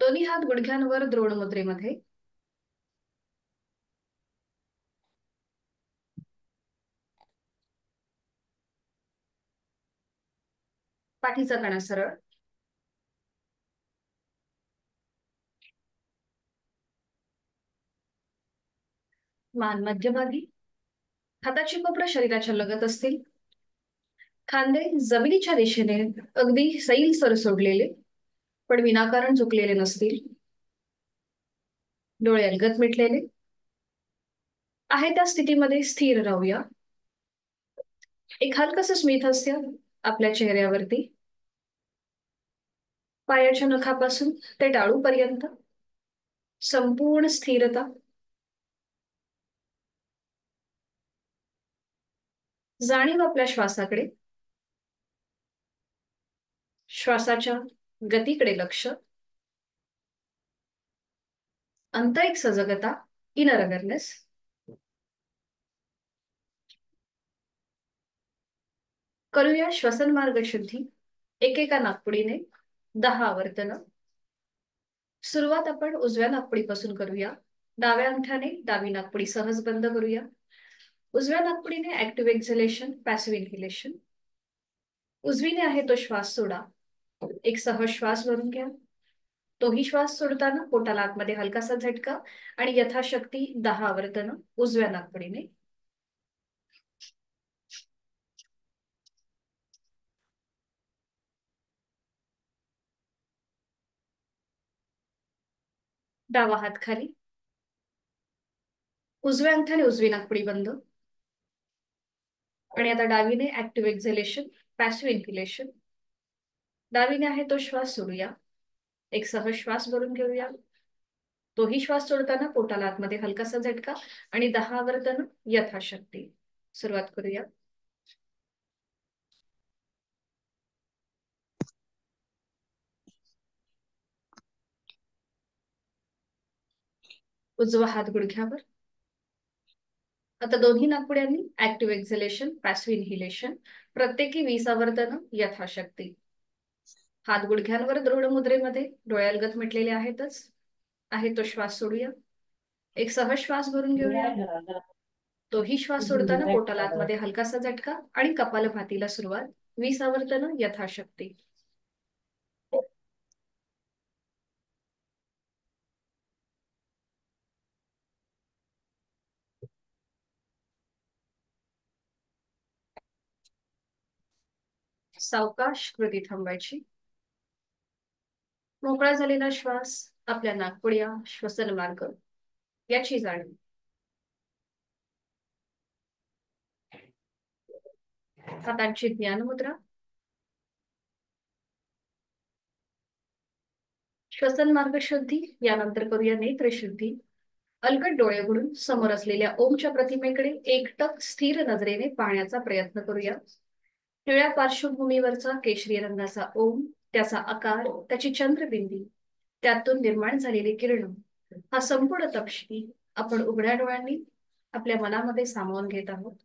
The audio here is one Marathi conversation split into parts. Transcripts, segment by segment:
दोन्ही हात गुडघ्यांवर द्रोण मुद्रेमध्ये. पाठीचा कणा सरळ. मान मध्यभागी. हाताची कोपरं शरीराच्या लगत असतील. खांदे जमिनीच्या दिशेने अगदी सैल सर सोडलेले, पण विनाकारण झुकलेले नसतील. डोळे अलगद मिटलेले. आहे त्या स्थितीमध्ये स्थिर राहूया. एक हलकस स्मित हास्य आपल्या चेहऱ्यावरती. पायाच्या नखापासून ते टाळूपर्यंत संपूर्ण स्थिरता. जाणीव आपल्या श्वासाकडे. श्वासाच्या गतीकडे लक्ष. आंतरिक सजगता, इनर अवेअरनेस. करूया श्वसन मार्ग शुद्धी. एकेका नाकपुडीने 10 आवर्तन. सुरुवात आपण उजव्या नाकपुडीपासून करूया. डाव्या अंगठ्याने डावी नाकपुडी सहज बंद करूया. उजव्या नाकपुडीने ऍक्टिव्ह एक्झलेशन, पॅसिव्ह इन्हेलेशन. उजवीने आहे तो श्वास सोडा. एक सहज श्वास भरून घ्या. तोही श्वास सोडताना पोटाला आतमध्ये हलकासा झटका आणि यथाशक्ती 10 आवर्तन उजव्या नाकपुडीने. डावा हात खाली. उजव्या अंगठ्याने उजवी नाकपुडी बंद. आणि आता डावीने ऍक्टिव्ह एक्झलेशन, पॅसिव्ह इन्हेलेशन. डावीने आहे तो श्वास सोडूया. एक सहज श्वास भरून घेऊया. तोही श्वास सोडताना पोटाला आतमध्ये हलकासा झटका आणि 10 आवर्तन यथाशक्ती. सुरुवात करूया. उजवा हात गुडघ्यावर. आता दोन्ही नाकपुड्यांनी ऍक्टिव्ह एक्झलेशन, पॅसिव्ह इन्हेलेशन, प्रत्येकी 20 आवर्तन यथाशक्ती. हात गुडघ्यांवर दृढ मुद्रेमध्ये. डोळे अलगद मिटलेले आहेतच. आहे तो श्वास सोडूया. एक सहज श्वास भरून घेऊया. तोही श्वास सोडताना पोटाला आतमध्ये हलकासा झटका आणि कपालभातीला सुरुवात. 20 आवर्तन यथाशक्ती. सावकाश कृती थांबायची. मोकळा झालेला श्वास, आपल्या नाकपुड्या, श्वसन मार्ग याची जाणीव. हातांची ज्ञान मुद्रा. श्वसन मार्ग शुद्धी. यानंतर करूया नेत्र शुद्धी. अलगद डोळे उघडून समोर असलेल्या ओमच्या प्रतिमेकडे एकटक स्थिर नजरेने पाहण्याचा प्रयत्न करूया. निळ्या पार्श्वभूमीवरचा केशरी रंगाचा ओम, त्याचा आकार, त्याची चंद्रबिंदी, त्यातून निर्माण झालेली किरण, हा संपूर्ण तपशील आपण उघड्या डोळ्यांनी आपल्या मनामध्ये सामावून घेत आहोत.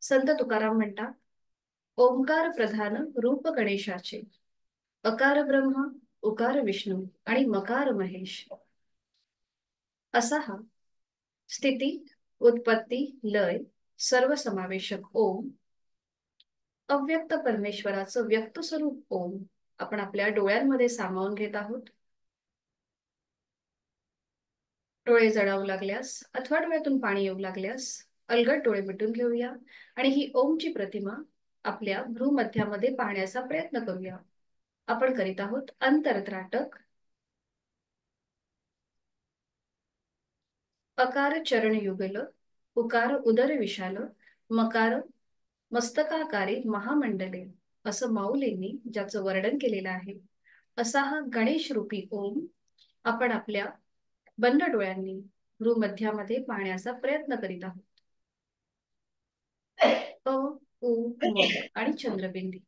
संत तुकाराम म्हणतात, ओंकार प्रधान रूप गणेशाचे, अकार ब्रह्मा, उकार विष्णू आणि मकार महेश. असा हा स्थिती, उत्पत्ती, लय, सर्वसमावेशक ओम, अव्यक्त परमेश्वराचं व्यक्त स्वरूप ओम आपण आपल्या डोळ्यांमध्ये सामावून घेत आहोत. डोळे जळावू लागल्यास अथवा डोळ्यातून पाणी येऊ लागल्यास अलगद डोळे मिटून घेऊया आणि ही ओमची प्रतिमा आपल्या भ्रूमध्यामध्ये पाहण्याचा प्रयत्न करूया. आपण करीत आहोत अंतरत्राटक. अकार चरण युगल, उकार उदर विशाल, मकार मस्तकाकारे महामंडले, असं माऊलींनी ज्याचं वर्णन केलेलं आहे, असा हा गणेश रूपी ओम आपण आपल्या बंद डोळ्यांनी भ्रूमध्यामध्ये पाहण्याचा प्रयत्न करीत आहोत. अ, उ, म आणि चंद्रबिंदी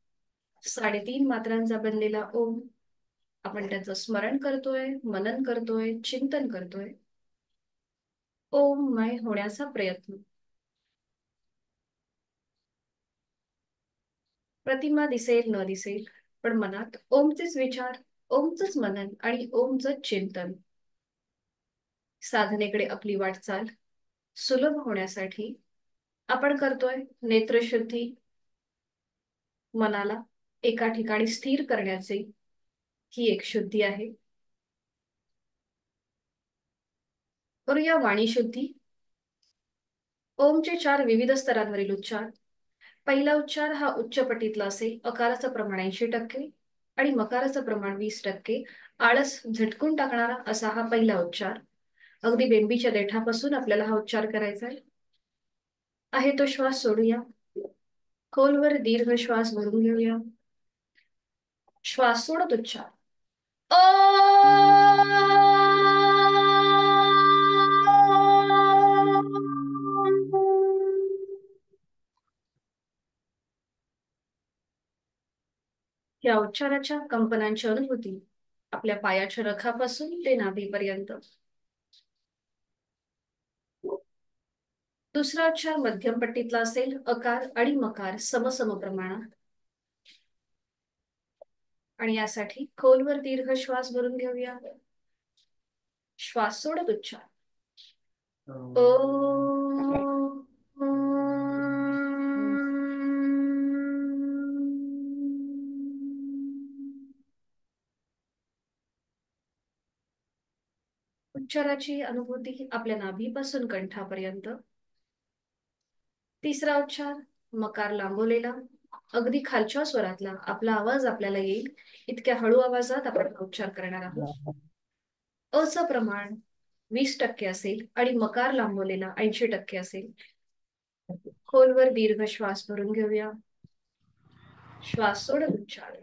3.5 मात्रांचा बनलेला ओम. आपण त्याचं स्मरण करतोय, मनन करतोय, चिंतन करतोय. ओममय होण्याचा प्रयत्न. प्रतिमा दिसेल न दिसेल, पण मनात ओमचेच विचार, ओमचंच मनन आणि ओमचं चिंतन. साधनेकडे आपली वाटचाल सुलभ होण्यासाठी आपण करतोय नेत्रशुद्धी. मनाला एका ठिकाणी स्थिर करण्याची ही एक शुद्धी आहे. करूया वाणी शुद्धी. ओमचे 4 विविध स्तरांवरील उच्चार. पहिला उच्चार हा उच्च पटीतला असेल. अकाराचं प्रमाण 80% आणि मकाराचं प्रमाण 20%. आळस झटकून टाकणारा असा हा पहिला उच्चार. अगदी बेंबीच्या देठापासून आपल्याला हा उच्चार करायचा आहे तो श्वास सोडूया. खोलवर दीर्घ श्वास भरून घेऊया. श्वास सोडत उच्चार. या उच्चाराच्या कंपनांची अनुभूती आपल्या पायाच्या नखापासून ते नाभीपर्यंत. दुसरा उच्चार मध्यम पट्टीतला असेल. अकार आणि मकार समसम प्रमाणात. आणि यासाठी खोलवर दीर्घ श्वास भरून घेऊया. श्वास सोडत उच्चार. उच्चाराची अनुभूती आपल्या नाभीपासून कंठापर्यंत. तिसरा उच्चार मकार लांबवलेला, अगदी खालच्या स्वरातला आपला आवाज आपल्याला येईल इतक्या हळू आवाजात आपण उच्चार करणार आहोत. अचं प्रमाण 20% असेल आणि मकार लांबवलेला 80% असेल. खोलवर दीर्घ श्वास भरून घेऊया. श्वास सोडत उच्चार.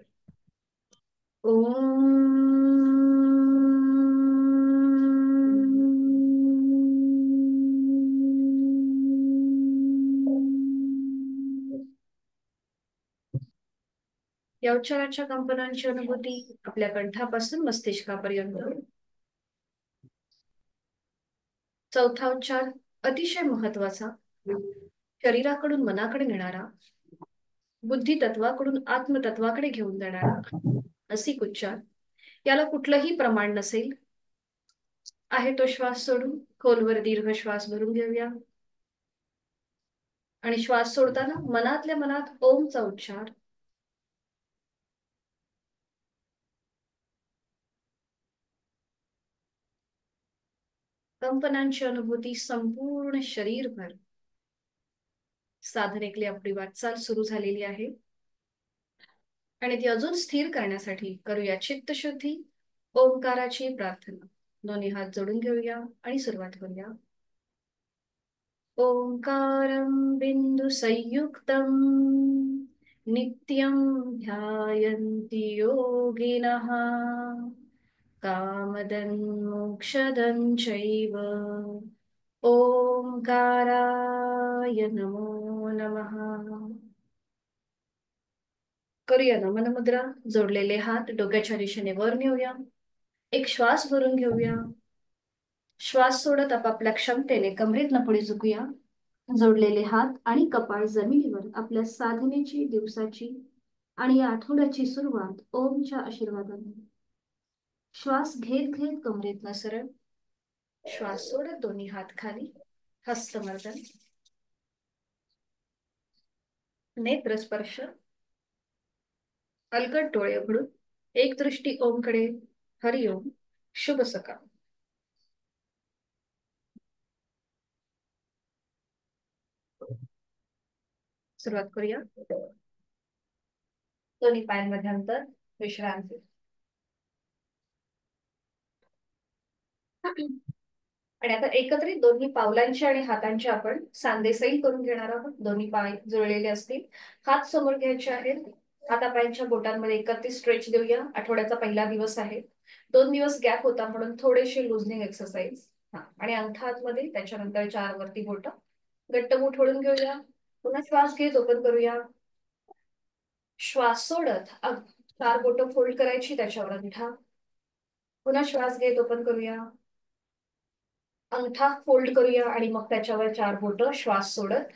या उच्चाराच्या कंपनांची अनुभूती आपल्या कंठापासून मस्तिष्कापर्यंत. चौथा उच्चार अतिशय महत्वाचा, शरीराकडून मनाकडे नेणारा, बुद्धी तत्वाकडून आत्मतत्वाकडे घेऊन जाणारा असिक उच्चार. याला कुठलंही प्रमाण नसेल. आहे तो श्वास सोडून खोलवर दीर्घ श्वास भरून घेऊया. आणि श्वास सोडताना मनातल्या मनात ओमचा उच्चार. कंपनांची अनुभूती संपूर्ण शरीरभर. साधनेकडे आपली वाटचाल सुरू झालेली आहे आणि ती अजून स्थिर करण्यासाठी करूया चित्तशुद्धी. ओंकाराची प्रार्थना. दोन्ही हात जोडून घेऊया आणि सुरुवात करूया. ओंकारं बिंदु संयुक्तं नित्यं ध्यायन्ति योगिनः कामदं मोक्षदं चैव. ओंकाराय नमो नमः. करूया नमन मुद्रा. जोडलेले हात डोक्याच्या दिशेने वर नेऊया. एक श्वास भरून घेऊया. श्वास सोडत आपापल्या क्षमतेने कमरेतनं पुढे झुकूया. जोडलेले हात आणि कपाळ जमिनीवर. आपल्या साधनेची, दिवसाची आणि या आठवड्याची सुरुवात ओमच्या आशीर्वादाने. श्वास घेत घेत कमरेतनं सरळ. श्वास सोडत दोन्ही हात खाली. हस्तमर्दन. नेत्रस्पर्श. अलगद डोळे उघडून एक दृष्टी ओमकडे. हरिओम. शुभ सकाळ. सुरुवात करूया. दोन्ही पायांमध्ये अंतर. विश्रांती. आणि आता एकत्रित दोन्ही पावलांचे आणि हातांचे आपण सांधे सैल करून घेणार आहोत. दोन्ही पाय जुळलेले असतील. हात समोर घ्यायचे आहेत. हातापायांच्या बोटांमध्ये एकत्रित स्ट्रेच देऊया. आठवड्याचा पहिला दिवस आहे. 2 दिवस गॅप होता म्हणून थोडेसे लुझनिंग एक्सरसाइज. आणि अंगठा आतमध्ये, त्याच्यानंतर 4 वरती बोट. घट्ट मूठ ओढून घेऊया. पुन्हा श्वास घेत ओपन करूया. श्वास सोडत 4 बोट फोल्ड करायची, त्याच्यावर अंगठा. पुन्हा श्वास घेत ओपन करूया. अंगठा फोल्ड करूया आणि मग त्याच्यावर 4 बोट. श्वास सोडत.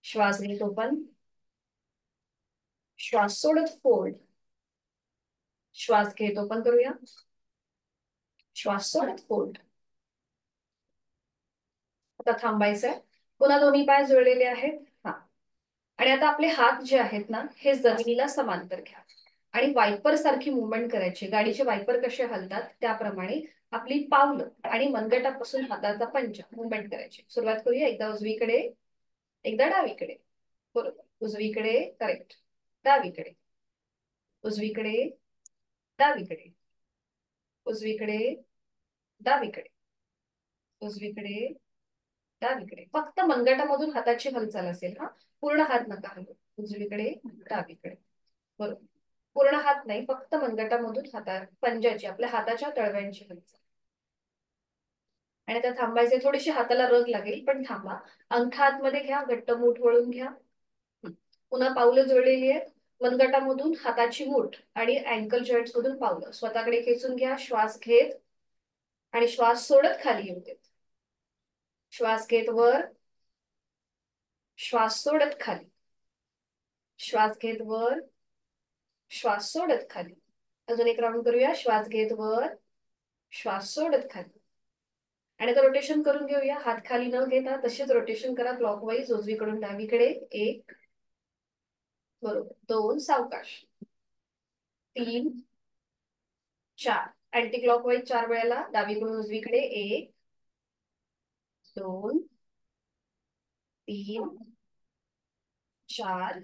श्वास घेत ओपन. श्वास सोडत फोल्ड. श्वास घेत ओपन करूया, श्वास सोडत फोल्ड. आता थांबायचंय. पुन्हा दोन्ही पाय जुळलेले आहेत. हा, आणि आता आपले हात जे आहेत ना हे जमिनीला समांतर घ्या आणि वायपर सारखी मुवमेंट करायची. गाडीचे वायपर कसे हलतात त्याप्रमाणे आपली पावलं आणि मनगटापासून हाताचा पंजा मुवमेंट करायची. सुरुवात करूया. एकदा उजवीकडे, एकदा डावीकडे. बरोबर. उजवीकडे, करेक्ट. डावीकडे, उजवीकडे, डावीकडे, उजवीकडे, डावीकडे, उजवीकडे, डावीकडे. फक्त मनगटामधून हाताची हालचाल असेल हा, पूर्ण हात नका हलवू. उजवीकडे, डावीकडे. बरोबर. पूर्ण हात नाही, फक्त मनगटामधून पंजाची आपल्या हाताच्या तळव्यांची हालचाल. आणि आता थांबायचे. थोडीशी हाताला रग लागेल पण थांबा. अंगठा आतमध्ये घ्या, घट्ट मूठ वळून घ्या. पुन्हा पावलं जोडलेली आहेत. मनगटामधून हाताची मूठ आणि अँकल जॉईंट्स मधून पावलं स्वतःकडे खेचून घ्या. श्वास घेत आणि श्वास सोडत खाली येऊ देत. श्वास घेत वर, श्वास सोडत खाली, श्वास घेत वर, श्वास सोडत खाली. अजून एक राऊंड करूया. श्वास घेत वर, श्वास सोडत खाली. आणि आता रोटेशन करून घेऊया. हात खाली न घेता तसेच रोटेशन करा क्लॉकवाईज, उजवीकडून डावीकडे. 1, बरोबर. 2, सावकाश. 3, 4, अँटी क्लॉकवाईज 4 वेळेला डावीकडून उजवीकडे. 1, 2, 3, 4,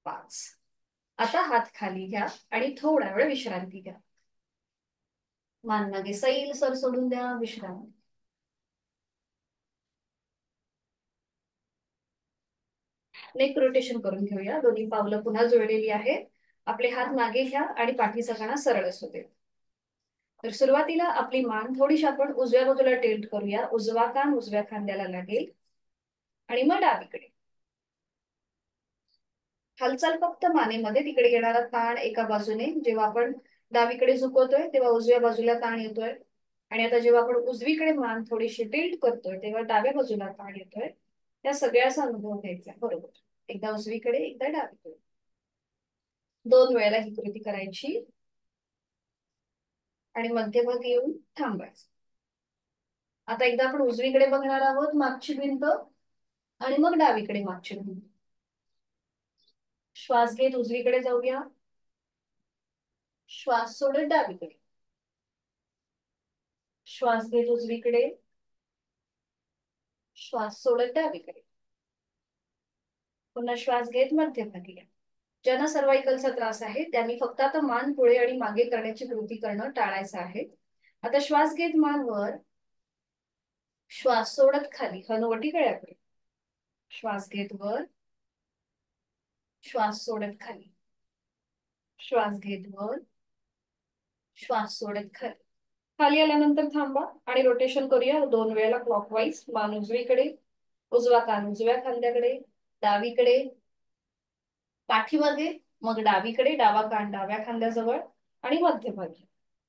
5. आता हात खाली घ्या आणि थोडा वेळ विश्रांती घ्या. मान मागे सैल सर सोडून द्या. विश्रांती. नेक रोटेशन करून घेऊया. दोन्ही पावलं पुन्हा जुळलेली आहेत. आपले हात मागे घ्या आणि पाठीचा कणा सरळ असू दे. तर सुरुवातीला आपली मान थोडीशी आपण उजव्या बाजूला टिल्ट करूया. उजवा कान उजव्या खांद्याला लागेल आणि मग डावीकडे. हालचाल फक्त मानेमध्ये. तिकडे येणारा ताण एका बाजूने. जेव्हा आपण डावीकडे झुकवतोय तेव्हा उजव्या बाजूला ताण येतोय आणि आता जेव्हा आपण उजवीकडे मान थोडीशी टिल्ट करतोय तेव्हा डाव्या बाजूला ताण येतोय. त्या सगळ्याचा अनुभव घ्यायचा. बरोबर. एकदा उजवीकडे, एकदा डावीकडे. 2 वेळेला ही कृती करायची आणि मध्यभागी येऊन थांबायचं. आता एकदा आपण उजवीकडे बघणार आहोत, मागची भिंत, आणि मग डावीकडे मागची भिंत. श्वास घेत उजवीकडे जाऊया, श्वास सोडत डावीकडे, श्वास घेत उजवीकडे, श्वास सोडत डावीकडे. पुन्हा श्वास घेत मध्यभागी या. ज्यांना सर्वाइकलचा त्रास आहे त्यांनी फक्त आता मान पुढे आणि मागे करण्याची कृती करणं टाळायचं आहे. आता श्वास घेत मान वर, श्वास सोडत खाली, हनुवटी गळ्याकडे. श्वास घेत वर, श्वास सोडत खाली, श्वास घेत वर, श्वास सोडत खाली. खाली आल्यानंतर थांबा आणि रोटेशन करूया 2 वेळेला क्लॉकवाईज. मान उजवीकडे, उजवा कान उजव्या खांद्याकडे, डावीकडे, पाठीमागे, मग डावीकडे, डावा कान डाव्या खांद्याजवळ आणि मध्यभागी.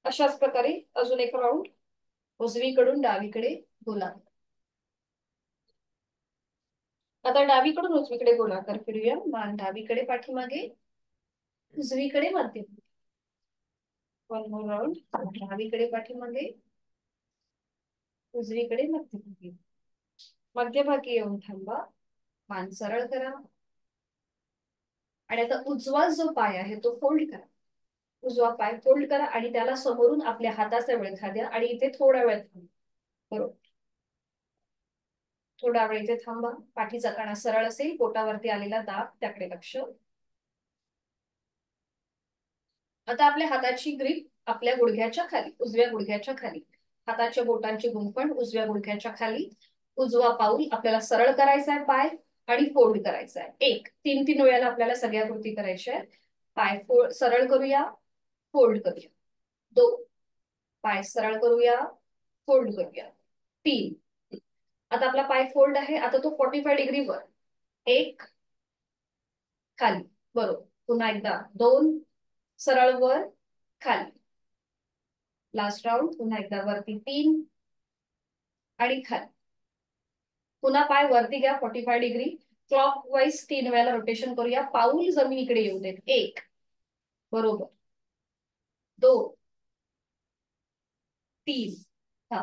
अशाच प्रकारे अजून एक राऊंड उजवीकडून डावीकडे गोलाकार. आता डावीकडून उजवीकडे गोलाकार फिरूया. मान डावीकडे, पाठीमागे, उजवीकडे, मध्यभागी. 1 मोर राऊंड. डावीकडे, पाठीमागे, उजवीकडे, मध्यभागी. मध्यभागी येऊन थांबा. मान सरळ करा आणि आता उजवा जो पाय आहे तो फोल्ड करा. उजवा पाय फोल्ड करा आणि त्याला समोरून आपल्या हाताचा वळखा द्या आणि इथे थोडा वेळ थांबा. बरोबर. थोडा वेळ इथे थांबा. पाठीचा कणा सरळ असेल, पोटावरती आलेला दाब त्याकडे लक्ष. आता आपल्या हाताची ग्रीप आपल्या गुडघ्याच्या खाली, उजव्या गुडघ्याच्या खाली. हाताच्या बोटांची गुंफण उजव्या गुडघ्याच्या खाली. उजवा पाऊल आपल्याला सरळ करायचा आहे पाय आणि फोल्ड करायचा आहे. 1, 3 वेळेला आपल्याला सगळ्या कृती करायच्या आहेत. पाय सरळ करूया, फोल्ड करूया. 2, पाय सरळ करूया, फोल्ड करूया. 3, आता आपला पाय फोल्ड आहे. आता तो 45 डिग्री वर. 1, खाली, बरोबर. पुन्हा एकदा 2, सरळ वर, खाली. Last round. पुन्हा एकदा वरती 3 आणि खाली. पुन्हा पाय वरती घ्या 45 डिग्री. क्लॉकवाईज 3 वेळेला रोटेशन करूया. पाऊल जमिनीकडे येऊ देत. 1, बरोबर. 2, 3. हा,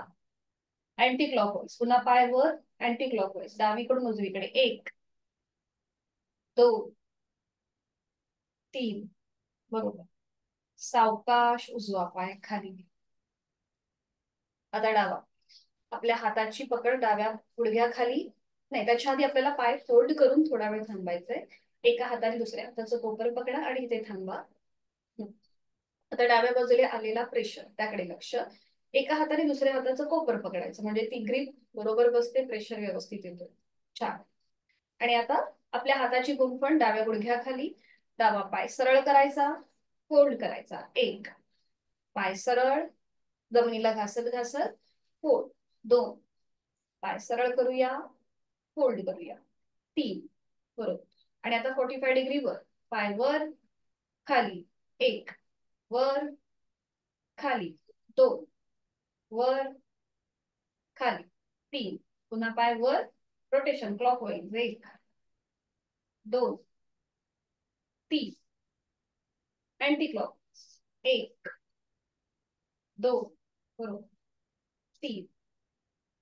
अँटी क्लॉकवाईज. पुन्हा पाय वर, अँटी क्लॉकवाईज डावीकडून उजवीकडे. 1, 2, 3. बरोबर. सावकाश उजवा पाय खाली. आता डावा. आपल्या हाताची पकड डाव्या गुडघ्याखाली. नाही, त्याच्या आधी आपल्याला पाय फोल्ड करून थोडा वेळ थांबायचंय. एका हाताने दुसऱ्या हाताचं कोपर पकडा आणि इथे थांबा. आता डाव्या बाजूला आलेला प्रेशर त्याकडे लक्ष. एका हाताने दुसऱ्या हाताचं कोपर पकडायचं म्हणजे ती ग्रीप बरोबर बसते, प्रेशर व्यवस्थित येतो. छान. आणि आता आपल्या हाताची गुंफण डाव्या गुडघ्याखाली. डावा पाय सरळ करायचा, फोल्ड करायचा. 1, पाय सरळ, जमिनीला घासत घासत फोल्ड. 2, पाय सरळ करूया, फोल्ड करूया. 3, बरोबर. आणि आता 45 डिग्री वर. पाय वर खाली. 1, वर खाली. 2, वर खाली. 3, पुन्हा पाय वर, रोटेशन क्लॉकवाईज. 1, 2, 3, anti clock. 1, 2, बरोबर. 3.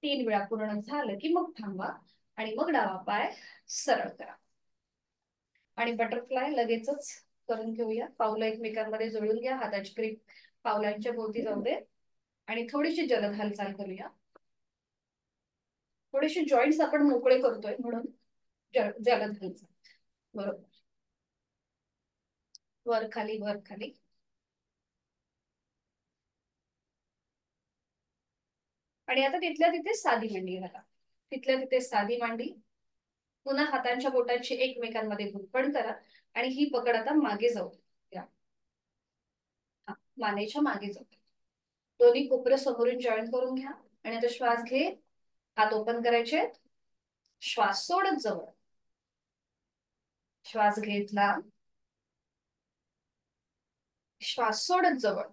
3 वेळा पूर्ण झालं की मग थांबा आणि मग डावा पाय सरळ करा. आणि बटरफ्लाय लगेचच करून घेऊया. पावलं एकमेकांमध्ये जोडून घ्या. हाताची ग्रीप पावलांच्या भोवती जाऊ दे आणि थोडीशी जलद हालचाल करूया. थोडेसे जॉईंट्स आपण मोकळे करतोय म्हणून जलद हालचाल. बरोबर. वर खाली, वर खाली. आणि आता तिथल्या तिथे साधी मांडी घाला. तिथल्या तिथे साधी मांडी. पुन्हा हातांच्या बोटांची एकमेकांमध्ये गुंफण करा आणि ही पकड आता मागे जाऊ द्या. मानेच्या मागे जाऊ. दोन्ही कोपरं समोरून जॉईन करून घ्या आणि आता श्वास घे. हात ओपन करायचे. श्वास सोडत जवळ. श्वास घेतला, श्वास सोडत जवळ.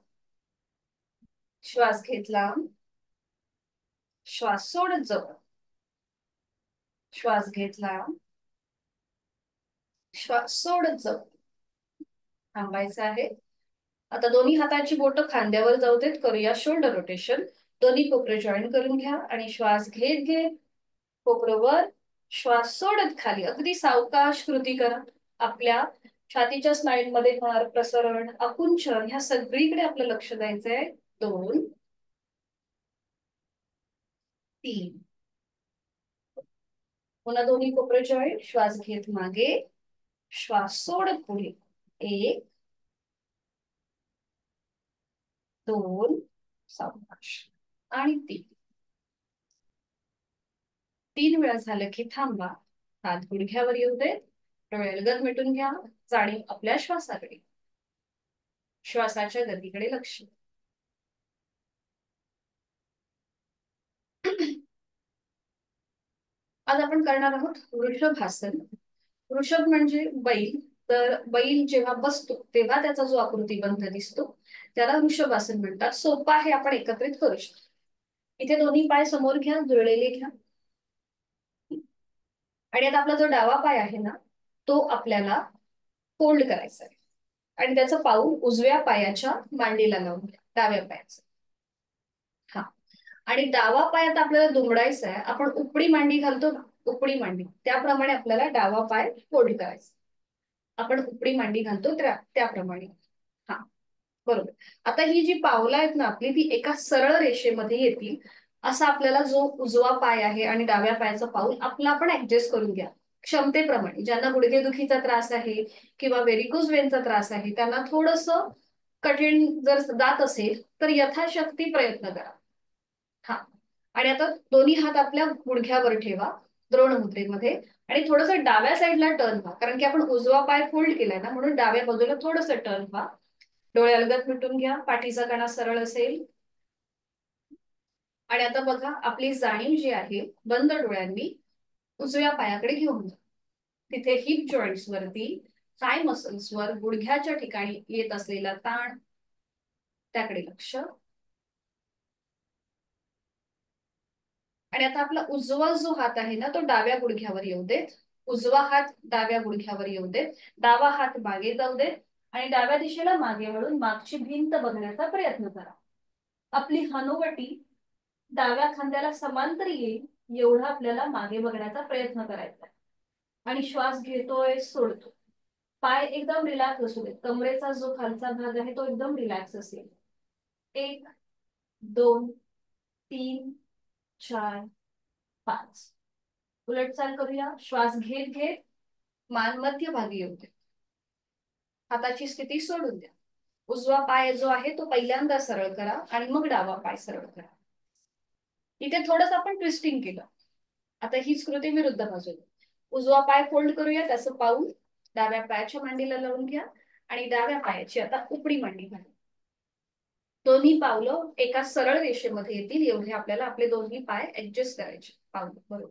श्वास घेतला, श्वास सोडत जवळ. श्वास घेतला, श्वास सोडत जवळ. थांबायचं आहे. आता दोन्ही हाताची बोटं खांद्यावर जाऊ देत. करूया शोल्डर रोटेशन. दोन्ही कोपरे जॉईन करून घ्या आणि श्वास घेत घेत कोपरं वर, श्वास सोडत खाली. अगदी सावकाश कृती करा. आपल्या छातीच्या स्नायूंमध्ये होणार प्रसरण, आकुंचन ह्या सगळीकडे आपलं लक्ष द्यायचंय. 2, 3. पुन्हा दोन्ही कोपरे जॉईन. श्वास घेत मागे, श्वास सोडत पुढे. 1, 2, सावकाश आणि 3. 3 वेळा झालं की थांबा. हात गुडघ्यावर येऊ देत. डोळे अलगद मिटून घ्या. जाणीव आपल्या श्वासाकडे, श्वासाच्या गतीकडे लक्ष. आज आपण करणार आहोत वृषभासन. वृषभ म्हणजे बैल. तर बैल जेव्हा बसतो तेव्हा त्याचा जो आकृतीबंध दिसतो त्याला वृषभासन म्हणतात. सोपं आहे, आपण एकत्रित करू शकतो. इथे दोन्ही पाय समोर घ्या, जुळलेले घ्या. आणि आता आपला जो डावा पाय आहे ना तो आपल्याला फोल्ड करायचा आहे आणि त्याचं पाऊल उजव्या पायाच्या मांडीला लावून घ्या, डाव्या पायाचं. हा, आणि डावा पाय आता आपल्याला दुमडायचा आहे. आपण उपडी मांडी घालतो ना, उपडी मांडी त्याप्रमाणे आपल्याला डावा पाय फोल्ड करायचा. आपण उपडी मांडी घालतो त्याप्रमाणे. हा, बरोबर. आता ही जी पावलं आहेत ना आपली, ती एका सरळ रेषेमध्ये येतील. असा आपल्याला जो उजवा पाय आहे आणि डाव्या पायाचं पाऊल आपला आपण ऍडजस्ट करून घ्या क्षमतेप्रमाणे. ज्यांना गुडघेदुखीचा त्रास आहे किंवा व्हेरिकोज वेनचा त्रास आहे त्यांना थोडस कठीण जर जात असेल तर यथाशक्ती प्रयत्न करा. हा, आणि आता दोन्ही हात आपल्या गुडघ्यावर ठेवा द्रोण मुद्रेमध्ये आणि थोडस डाव्या साईडला टर्न व्हा. कारण की आपण उजवा पाय फोल्ड केलाय ना म्हणून डाव्या बाजूला थोडस टर्न व्हा. डोळे अलगद मिटून घ्या. पाठीचा कणा सरळ असेल. आणि आता बघा आपली जाणीव जी आहे बंद डोळ्यांनी उजव्या पायाकडे घेऊन जा. तिथे हिप जॉईंट्स वरती, थाय मसल्स वर, गुडघ्याच्या ठिकाणी येत असलेला ताण त्याकडे लक्ष. आणि आता आपला उजवा जो हात आहे ना तो डाव्या गुडघ्यावर येऊ देत. उजवा हात डाव्या गुडघ्यावर येऊ देत. डावा हात मागे जाऊ देत. आणि डाव्या दिशेला मागे वळून मागची भिंत बघण्याचा प्रयत्न करा. आपली हनुवटी डाव्या खांद्याला समांतर येईल एवढा आपल्याला मागे बघण्याचा प्रयत्न करायचा आणि श्वास घेतोय सोडतो. पाय एकदम रिलॅक्स असू दे. कमरेचा जो खालचा भाग आहे तो एकदम रिलॅक्स असेल. 1 2 3 4 5. उलटचाल करूया. श्वास घेत घेत मान मध्यभागी येऊ दे. हाताची स्थिती सोडून द्या. उजवा पाय जो आहे तो पहिल्यांदा सरळ करा आणि मग डावा पाय सरळ करा. इथे थोडंसं आपण ट्विस्टिंग केलं. आता हीच कृती विरुद्ध बाजूला. उजवा पाय फोल्ड करूया, त्याचं पाऊल डाव्या पायाच्या मांडीला लावून घ्या आणि डाव्या पायाची आता उपडी मांडी घाला. दोन्ही पावलं एका सरळ रेषेमध्ये येतील एवढे आपल्याला आपले दोन्ही पाय ऍडजस्ट करायचे. पाऊल बरोबर.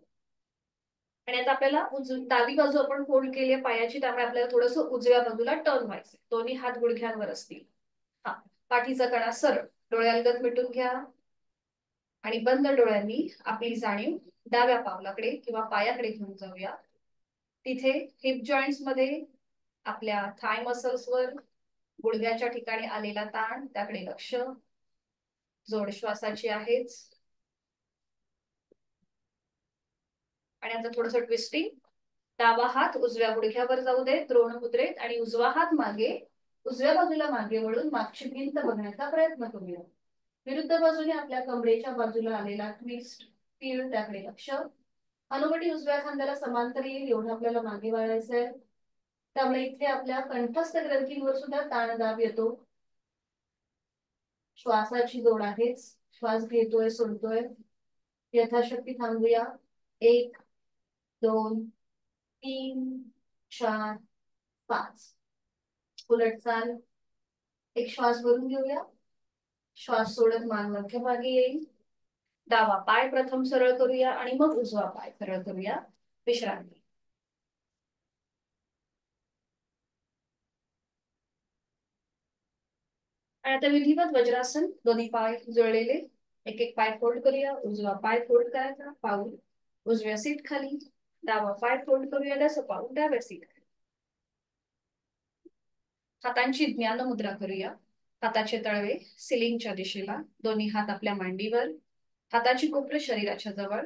आणि आता आपल्याला डावी बाजू आपण फोल्ड केली आहे पायाची, त्यामुळे आपल्याला थोडंसं उजव्या बाजूला टर्न व्हायचं. दोन्ही हात गुडघ्यांवर असतील. हा, पाठीचा कणा सरळ, डोळे अलगद मिटून घ्या आणि बंद डोळ्यांनी आपली जाणीव डाव्या पावलाकडे किंवा पायाकडे घेऊन जाऊया. तिथे हिप जॉईंट्स मध्ये आपल्या थाय मसल्सवर गुडघ्याच्या ठिकाणी आलेला ताण त्याकडे लक्ष. जोड श्वासाची आहेच. आणि आता थोडंसं ट्विस्टिंग. डावा हात उजव्या गुडघ्यावर जाऊ दे द्रोण मुद्रेत आणि उजवा हात मागे उजव्या बाजूला मागे वळून मागची भिंत बघण्याचा प्रयत्न करूया. विरुद्ध बाजूने आपल्या कमरेच्या बाजूला आलेला ट्विस्ट फील त्याकडे लक्ष. हनुवटी उजव्या खांद्याला समांतर येईल एवढं आपल्याला मागे वळायचंय. त्यामुळे इथे आपल्या कंठस्थ ग्रंथींवर सुद्धा ताणदाब येतो. श्वासाची जोड आहेच. श्वास घेतोय सोडतोय. यथाशक्ती थांबूया. 1 2 3 4 5. उलटचाल. एक श्वास भरून घेऊया. श्वास सोडत मान मध्यभागी येईल. डावा पाय प्रथम सरळ करूया आणि मग उजवा पाय सरळ करूया. विश्रांती. आणि आता विधिवत वज्रासन. दोन्ही पाय जुळलेले. एक एक पाय फोल्ड करूया. उजवा पाय फोल्ड करायचा, पाऊल उजव्या सीट खाली. डावा पाय फोल्ड करूया, त्याचं पाऊल डाव्या सीट खाली. हातांची ज्ञान मुद्रा करूया. हाताचे तळवे सिलिंगच्या दिशेला, दोन्ही हात आपल्या मांडीवर, हाताची कोपरे शरीराच्या जवळ.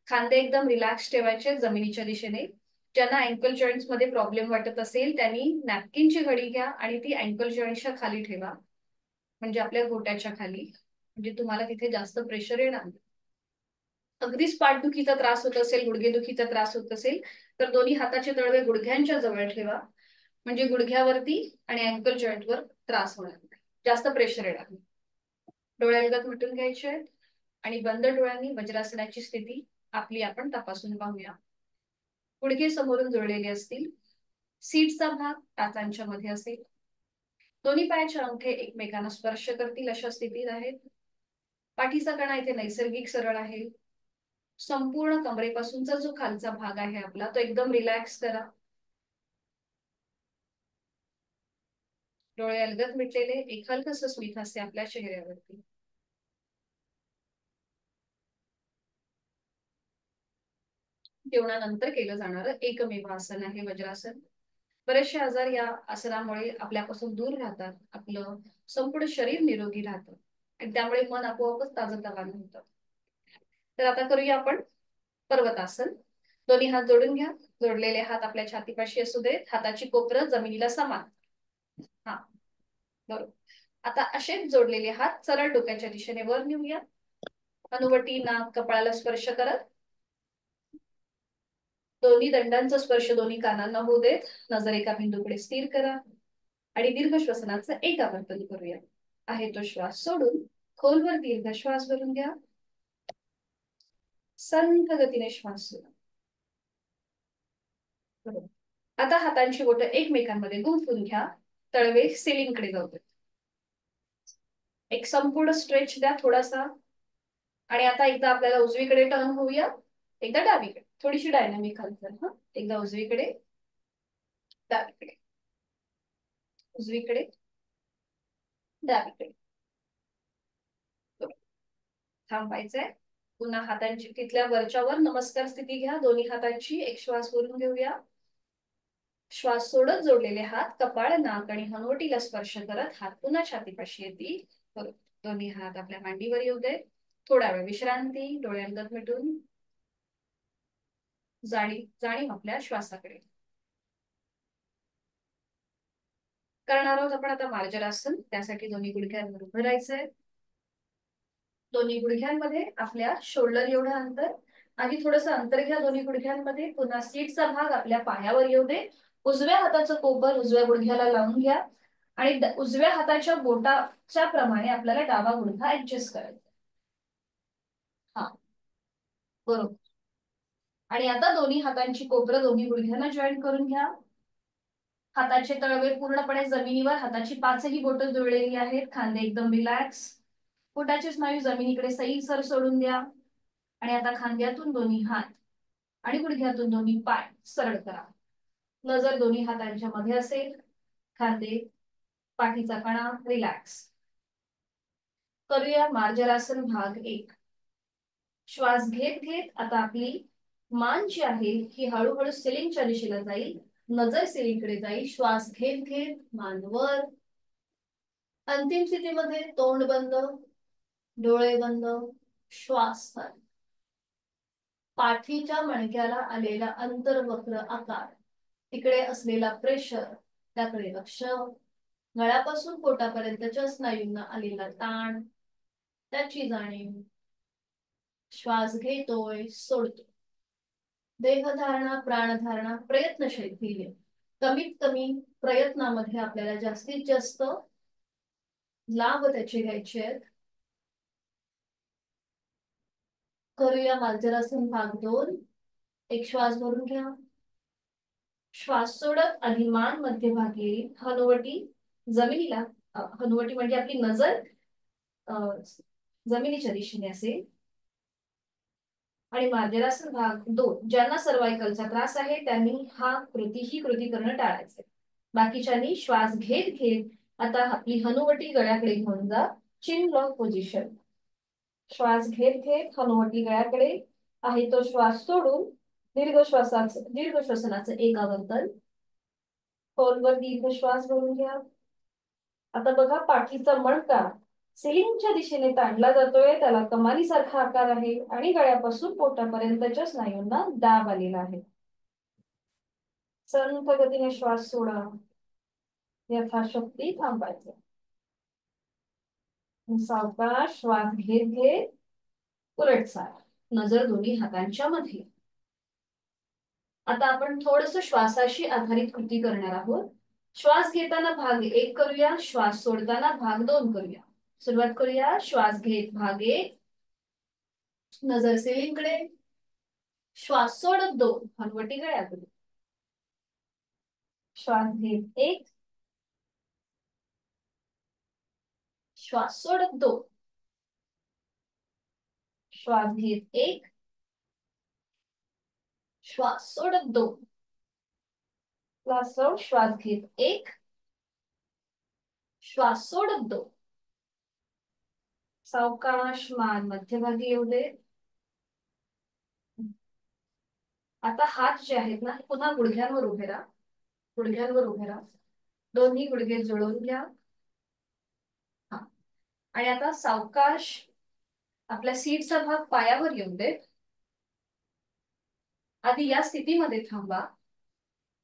खांदे एकदम रिलॅक्स ठेवायचे जमिनीच्या दिशेने. ज्यांना अँकल जॉईंट्स मध्ये प्रॉब्लेम वाटत असेल त्यांनी नॅपकिनची घडी घ्या आणि ती अँकल जॉईंटच्या खाली ठेवा, म्हणजे आपल्या घोट्याच्या खाली, म्हणजे तुम्हाला तिथे जास्त प्रेशर येणार नाही. अगदीच पाठदुखीचा त्रास होत असेल, गुडघेदुखीचा त्रास होत असेल तर दोन्ही हाताचे तळवे गुडघ्यांच्या जवळ ठेवा, म्हणजे गुडघ्यावरती आणि अँकल जॉईंटवर त्रास होणार नाही, जास्त प्रेशर येणार नाही. डोळे अलगद मिटून घ्यायचे आहेत आणि बंद डोळ्यांनी वज्रासनाची स्थिती आपली आपण तपासून पाहूया. गुडघे समोरून जुळलेले असतील. सीटचा भाग टाचांच्या मध्ये असेल. दोन्ही पायाचे अंगठे एकमेकांना स्पर्श करतील अशा स्थितीत आहेत. पाठीचा कणा इथे नैसर्गिक सरळ आहे. संपूर्ण कमरेपासूनचा जो खालचा भाग आहे आपला तो एकदम रिलॅक्स करा. डोळे अलगद मिटलेले, एक हलकसं स्मित हास्य आपल्या चेहऱ्यावरती. जेवणानंतर केलं जाणारं एकमेव आसन आहे वज्रासन. बरेचसे आजार या आसनामुळे आपल्यापासून दूर राहतात. आपलं संपूर्ण शरीर निरोगी राहतं आणि त्यामुळे मन आपोआपच ताजंतवानं होतं. तर आता करूया आपण पर्वतासन. दोन्ही हात जोडून घ्या. जोडलेले हात आपल्या छातीपाशी असू देत. हाताची कोपरं जमिनीला समान. हा, बरोबर. आता असेच जोडलेले हात सरळ डोक्याच्या दिशेने वर नेऊया. हनुवटी नाक कपाळाला स्पर्श करत. दोन्ही दंडांचा स्पर्श दोन्ही कानांना होऊ देत. नजर एका बिंदूकडे स्थिर करा आणि दीर्घ श्वसनाचं एक आवर्तन करूया. आहे तो श्वास सोडून खोलवर दीर्घ श्वास भरून घ्या. संथ गतीने श्वास सोडा. आता हातांची बोटं एकमेकांमध्ये गुंफून घ्या. तळवे सिलिंगकडे जाऊ देत. एक संपूर्ण स्ट्रेच द्या थोडासा. आणि आता एकदा आपल्याला उजवीकडे टर्न होऊया, एकदा डावीकडे. थोडीशी डायनामिक हालचाल. हा, एकदा उजवीकडे, डावीकडे, उजवीकडे, डावीकडे. थांबायचंय. पुन्हा हातांची तिथल्या वरच्यावर नमस्कार स्थिती घ्या. दोन्ही हातांची एक श्वास भरून घेऊया. श्वास सोडत जोडलेले हात कपाळ नाक आणि हनवटीला स्पर्श करत हात पुन्हा छातीपाशी येतील. दोन्ही हात आपल्या मांडीवर येऊ दे. थोडा वेळ विश्रांती. डोळे अंगत मिटून जाणीव आपल्या श्वासाकडे करणार आहोत आपण आता मार्जरासन. त्यासाठी दोन्ही गुडघ्यांवर उभं राहायचंय. दोन्ही गुडघ्यांमध्ये आपल्या शोल्डर एवढं अंतर. आधी थोडस अंतर घ्या दोन्ही गुडघ्यांमध्ये. पुन्हा सीटचा भाग आपल्या पायावर येऊ दे. उजव्या हाताचं कोपर उजव्या गुडघ्याला लावून घ्या आणि उजव्या हाताच्या बोटाच्या प्रमाणे आपल्याला डावा गुडघा ऍडजस्ट करायचा. हा, बरोबर. आणि आता दोन्ही हातांची कोपरं दोन्ही गुडघ्यांना जॉईन करून घ्या. हाताचे तळवे पूर्णपणे जमिनीवर. हाताची पाचही बोटं जुळलेली आहेत. खांदे एकदम रिलॅक्स. पोटाचे स्नायू जमिनीकडे सैलसर सोडून द्या. आणि आता खांद्यातून दोन्ही हात आणि गुडघ्यातून दोन्ही पाय सरळ करा. नजर दोन्ही हातांच्या मध्ये असेल. खांदे, पाठीचा कणा रिलॅक्स. करूया मार्जरासन भाग 1. श्वास घेत घेत आता आपली मान जी आहे ही हळूहळू सिलिंगच्या दिशेला जाईल. नजर सिलिंगकडे जाईल. श्वास घेत घेत मान वर. अंतिम स्थितीमध्ये तोंड बंद, डोळे बंद, श्वास खाली. पाठीच्या मणक्याला आलेला अंतर्वक्र आकार, तिकडे असलेला प्रेशर, त्याकडे लक्ष. गळ्यापासून पोटापर्यंतच्या स्नायूंना आलेला ताण, त्याची जाणीव. श्वास घेतोय, सोडतो. देहधारणा, प्राणधारणा प्रयत्नशील. कमीत कमी प्रयत्नामध्ये आपल्याला जास्तीत जास्त लाभ त्याचे घ्यायचे आहेत. करूया मार्जरासन भाग 2. एक श्वास भरून घ्या. श्वास सोडत आधी मान मध्यभागी येईल. हनुवटी जमिनीला, हनुवटी म्हणजे आपली नजर जमिनीच्या दिशेने असेल. आणि मार्जरासन भाग 2. ज्यांना सर्वायकलचा त्रास आहे त्यांनी ही कृती करणं टाळायचे. बाकीच्यांनी श्वास घेत घेत आता आपली हनुवटी गळ्याकडे घेऊन जा. चिन लॉक पोझिशन. श्वास घेत घेत हनुवटी गळ्याकडे आहे तो श्वास सोडून दीर्घ श्वसनाचं एक आवर्तन. खोलवर दीर्घ श्वास भरून घ्या. आता बघा पाठीचा मणका सिलिंगच्या दिशेने ताणला जातोय. त्याला कमानीसारखा आकार आहे आणि गळ्यापासून पोटापर्यंतच्या स्नायूंना दाब आलेला आहे. संथ गतीने श्वास सोडा. यथाशक्ती थांबायचं. सावकाश श्वास घेत घेत उलटसार. नजर दोन्ही हातांच्या मध्ये. आता आपण थोडस श्वासाशी आधारित कृती करणार आहोत. श्वास घेताना भाग 1 करूया. श्वास सोडताना भाग 2 करूया. सुरुवात करूया. श्वास घेत भाग 1. नजर सिलिंगकडे. श्वास सोडत 2. हनुवटी गळ्याकडे. श्वास घेत 1. श्वास सोडत 2. श्वास घेत 1. श्वास सोडत 2. श्वास घेत 1. श्वास सोडत 2. सावकाश मान मध्यभागी येऊ दे. आता हात जे आहेत ना पुन्हा गुडघ्यांवर उभे राहा. गुडघ्यांवर उभे राहा. दोन्ही गुडघे जुळवून घ्या. आणि आता सावकाश आपल्या सीटचा भाग पायावर येऊ दे. आधी या स्थितीमध्ये थांबा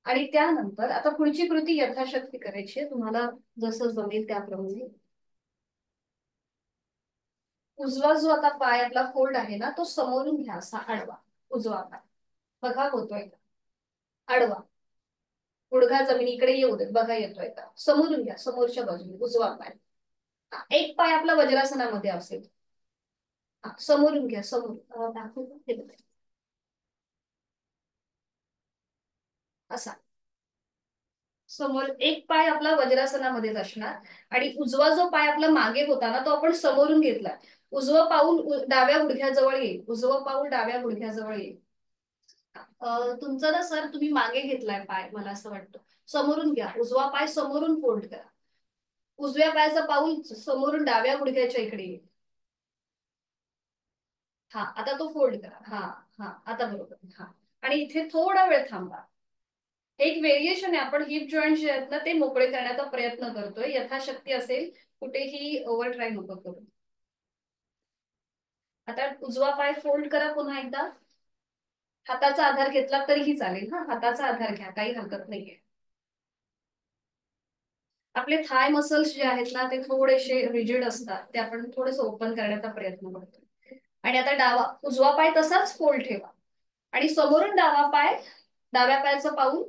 आणि त्यानंतर आता पुढची कृती यथाशक्ती करायची. तुम्हाला जसं जमेल त्याप्रमाणे. उजवा जो आता पाय आपला फोल्ड आहे ना तो समोरून घ्या असा आडवा. उजवा पाय बघा होतोय का? आडवा. गुडघा जमिनीकडे येऊ दे. बघा येतोय का? समोरून घ्या. समोरच्या बाजूने उजवा पाय. एक पाय आपला वज्रासनामध्ये असेल. समोरून घ्या. समोर दाखवतो असा. समोर एक पाय आपला वज्रासनामध्येच असणार आणि उजवा जो पाय आपला मागे होता ना तो आपण समोरून घेतला. उजवं पाऊल डाव्या गुडघ्याजवळ येईल. उजवं पाऊल डाव्या गुडघ्याजवळ येईल. तुमचं ना सर तुम्ही मागे घेतलाय पाय मला असं वाटतं. समोरून घ्या. उजवा पाय समोरून फोल्ड करा. उजव्या पायाचं पाऊल समोरून डाव्या गुडघ्याच्या इकडे येईल. हा आता तो फोल्ड करा. हा हा आता बरोबर. हा आणि इथे थोडा वेळ थांबा. एक व्हेरिएशन आहे, आपण हिप जॉईंट जे आहेत ना ते मोकळे करण्याचा प्रयत्न करतोय. यथाशक्ती असेल, कुठेही ओव्हर ट्राय नको करू. आता उजवा पाय फोल्ड करा पुन्हा एकदा. हाताचा आधार घेतला तरीही चालेल हा, हाताचा आधार घ्या, काही हरकत नाहीये. आपले थाय मसल्स जे आहेत ना ते थोडेसे रिजिड असतात, ते आपण थोडेसे ओपन करण्याचा प्रयत्न करतो. आणि आता उजवा पाय तसाच फोल्ड ठेवा आणि समोरून डाव्या पायाचं पाऊल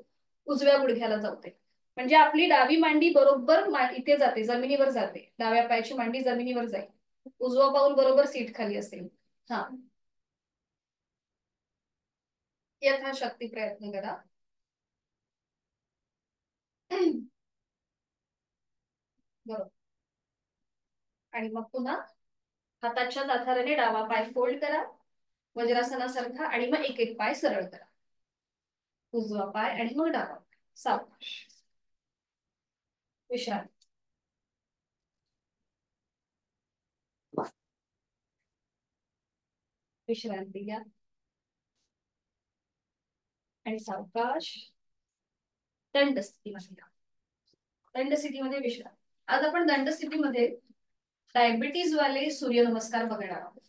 उजव्या गुडघ्याला जाते. म्हणजे आपली डावी मांडी बरोबर इथे जाते, जमिनीवर जाते. डाव्या पायाची मांडी जमिनीवर जाईल, उजवा पाऊल बरोबर सीट खाली असेल. हा, यथाशक्ती प्रयत्न करा. बरोबर. आणि मग पुन्हा हाताच्या आधाराने डावा पाय फोल्ड करा वज्रासनासारखा आणि मग एक एक पाय सरळ करा. उजवा पाय आणि मग डावा पाय. सावकाश. विश्रांती. विश्रांती घ्या आणि सावकाश दंड स्थितीमध्ये घ्या. दंड स्थितीमध्ये विश्रांती. आज आपण दंड स्थितीमध्ये डायबिटीज वाले सूर्यनमस्कार बघणार आहोत.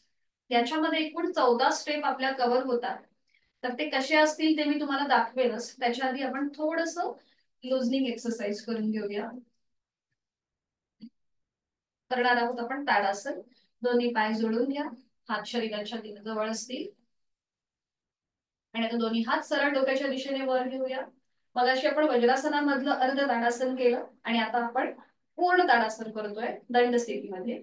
याच्यामध्ये एकूण 14 स्टेप आपल्या कव्हर होतात. तर ते कसे असतील ते मी तुम्हाला दाखवेलच. त्याच्या आधी आपण थोडस लुजनिंग एक्सरसाइज करून घेऊया. करणार आहोत आपण ताडासन. दोन्ही पाय जोडून घ्या, हात शरीराच्या जवळ असतील आणि आता दोन्ही हात सरळ डोक्याच्या दिशेने वर घेऊया. मगाशी आपण वज्रासनामधलं अर्ध ताडासन केलं आणि आता आपण पूर्ण ताडासन करतोय दंड स्थितीमध्ये.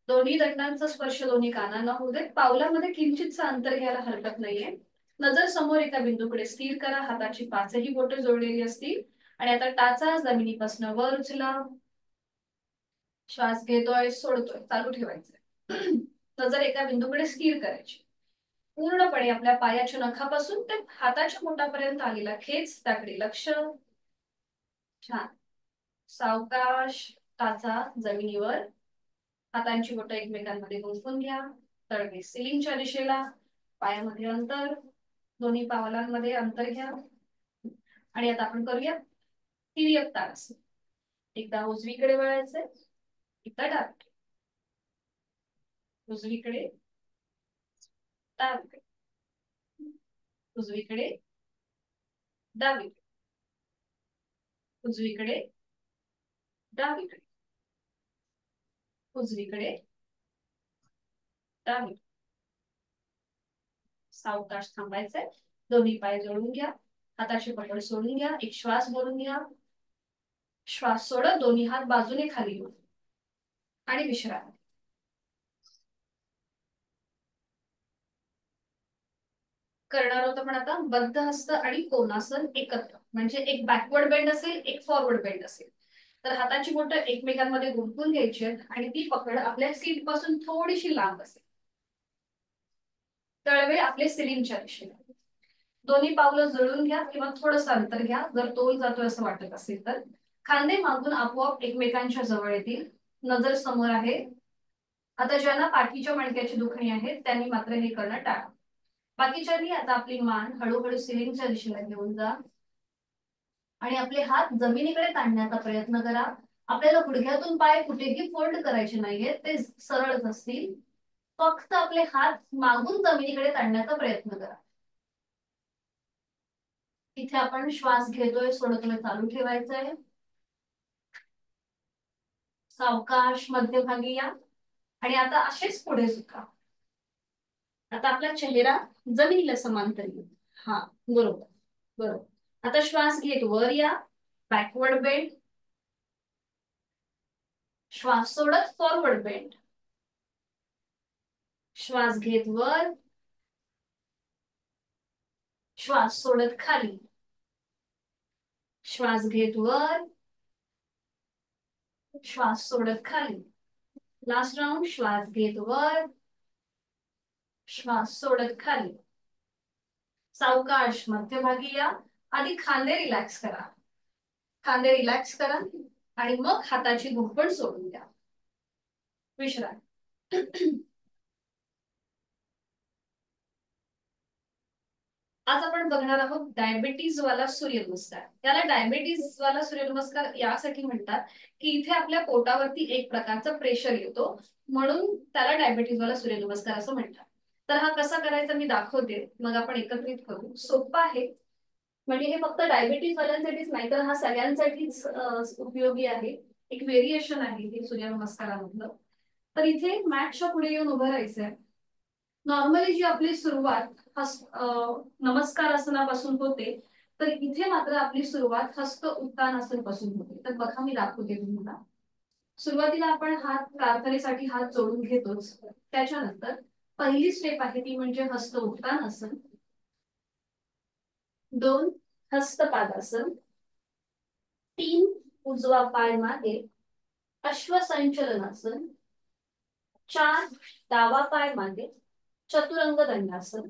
दोन्ही दंडांचा स्पर्श दोन्ही कानांना होऊ दे. पावलामध्ये किंचितचं अंतर घ्यायला हरकत नाहीये. नजर समोर एका बिंदूकडे स्थिर करा. हाताची पाचही बोटं जोडलेली असतील आणि आता टाचा जमिनीपासून वर उचला. श्वास घेतोय, सोडतोय, चालू ठेवायचंय. नजर एका बिंदूकडे स्थिर करायची. पूर्णपणे आपल्या पायाच्या नखापासून ते हाताच्या बोटापर्यंत आलेला खेच त्याकडे लक्ष. छान. सावकाश टाचा जमिनीवर. हातांची बोटं एकमेकांमध्ये गुंफून घ्या. तळवे सिलिंगच्या दिशेला. पायामध्ये अंतर, दोन्ही पावलांमध्ये अंतर घ्या. आणि आता आपण करूया तिर्यक ताडासन. एकदा उजवीकडे वळायचंय, एकदा डावीकडे. उजवीकडे, डावीकडे, उजवीकडे, डावीकडे, उजवीकडे, डावीकडे, उजवीकडे, डावीकडे. सावकाश थांबायचंय. दोन्ही पाय जोडून घ्या. हाताची पकड सोडून घ्या. एक श्वास भरून घ्या. श्वास सोडत दोन्ही हात बाजूने खाली घेऊ आणि विश्रांती. करणार आहोत आपण आता बद्ध हस्त आणि कोणासन एकत्र. म्हणजे एक बॅकवर्ड बेंड असेल, एक फॉरवर्ड बेंड असेल. तर हाताची बोटं एकमेकांमध्ये गुंफून घ्यायची आणि ती पकड आपल्या सीट पासून थोडीशी लांब असेल. तळवे आपले सिलिंगच्या दिशेने. दोन्ही पावलं जुळून घ्या किंवा थोडंसं अंतर घ्या जर तोल जातोय असं वाटत असेल तर. खांदे मागून आपोआप एकमेकांच्या जवळ येतील. नजर समोर आहे. आता ज्यांना पाठीच्या मणक्याची दुखणी आहे त्यांनी मात्र हे करणं टाळा. बाकीच्यांनी आता आपली मान हळूहळू सिलिंगच्या दिशेला घेऊन जा आणि आपले हात जमिनीकडे ताणण्याचा प्रयत्न करा. आपल्याला गुडघ्यातून पाय कुठेही फोल्ड करायचे नाहीये, ते सरळच असतील. फक्त आपले हात मागून जमिनीकडे ताणण्याचा प्रयत्न करा. इथे आपण श्वास घेतोय, सोडतोय, चालू ठेवायचंय. सावकाश मध्यभागी या आणि आता असेच पुढे सुद्धा. आता आपला चेहरा जमिनीला समांतर येईल. हा, बरोबर बरोबर. आता श्वास घेत वर या, बॅकवर्ड बेंड. श्वास सोडत फॉरवर्ड बेंड. श्वास घेत वर, श्वास सोडत खाली. श्वास घेत वर, श्वास सोडत खाली. Last round. श्वास घेत वर, श्वास सोडत खाली. सावकाश मध्यभागी या. आधी खांदे रिलॅक्स करा. खांदे रिलॅक्स करा आणि मग हाताची घुंपण सोडून द्या. विश्रांती. आज आपण बघणार आहोत डायबिटीज वाला सूर्यनमस्कार. त्याला डायबिटीज वाला सूर्यनमस्कार यासाठी म्हणतात की इथे आपल्या पोटावरती एक प्रकारचा प्रेशर येतो, म्हणून त्याला डायबिटीज वाला सूर्यनमस्कार असं म्हणतात. तर हा कसा करायचा मी दाखवते, मग आपण एकत्रित करू. सोपा आहे, म्हणजे हे फक्त डायबिटीज वाल्यांसाठीच नाही तर हा सगळ्यांसाठीच उपयोगी आहे. एक व्हेरिएशन आहे हे सूर्यनमस्कारामधलं. तर इथे मॅटच्या पुढे येऊन उभं राहायचंय. नॉर्मली जी आपली सुरुवात नमस्कार आसनापासून होते, तर इथे मात्र आपली सुरुवात हस्त उत्तानासन पासून होते. तर बघा मी दाखवते तुम्हाला. सुरुवातीला आपण हात प्रार्थनेसाठी हात जोडून घेतोच. त्याच्यानंतर पहिली स्टेप आहे ती म्हणजे हस्त उत्तानासन, 2 हस्तपादासन, 3 उजवा पाय मागे अश्वसंचलनासन, 4 डावा पाय मागे चतुरंग दंडासन.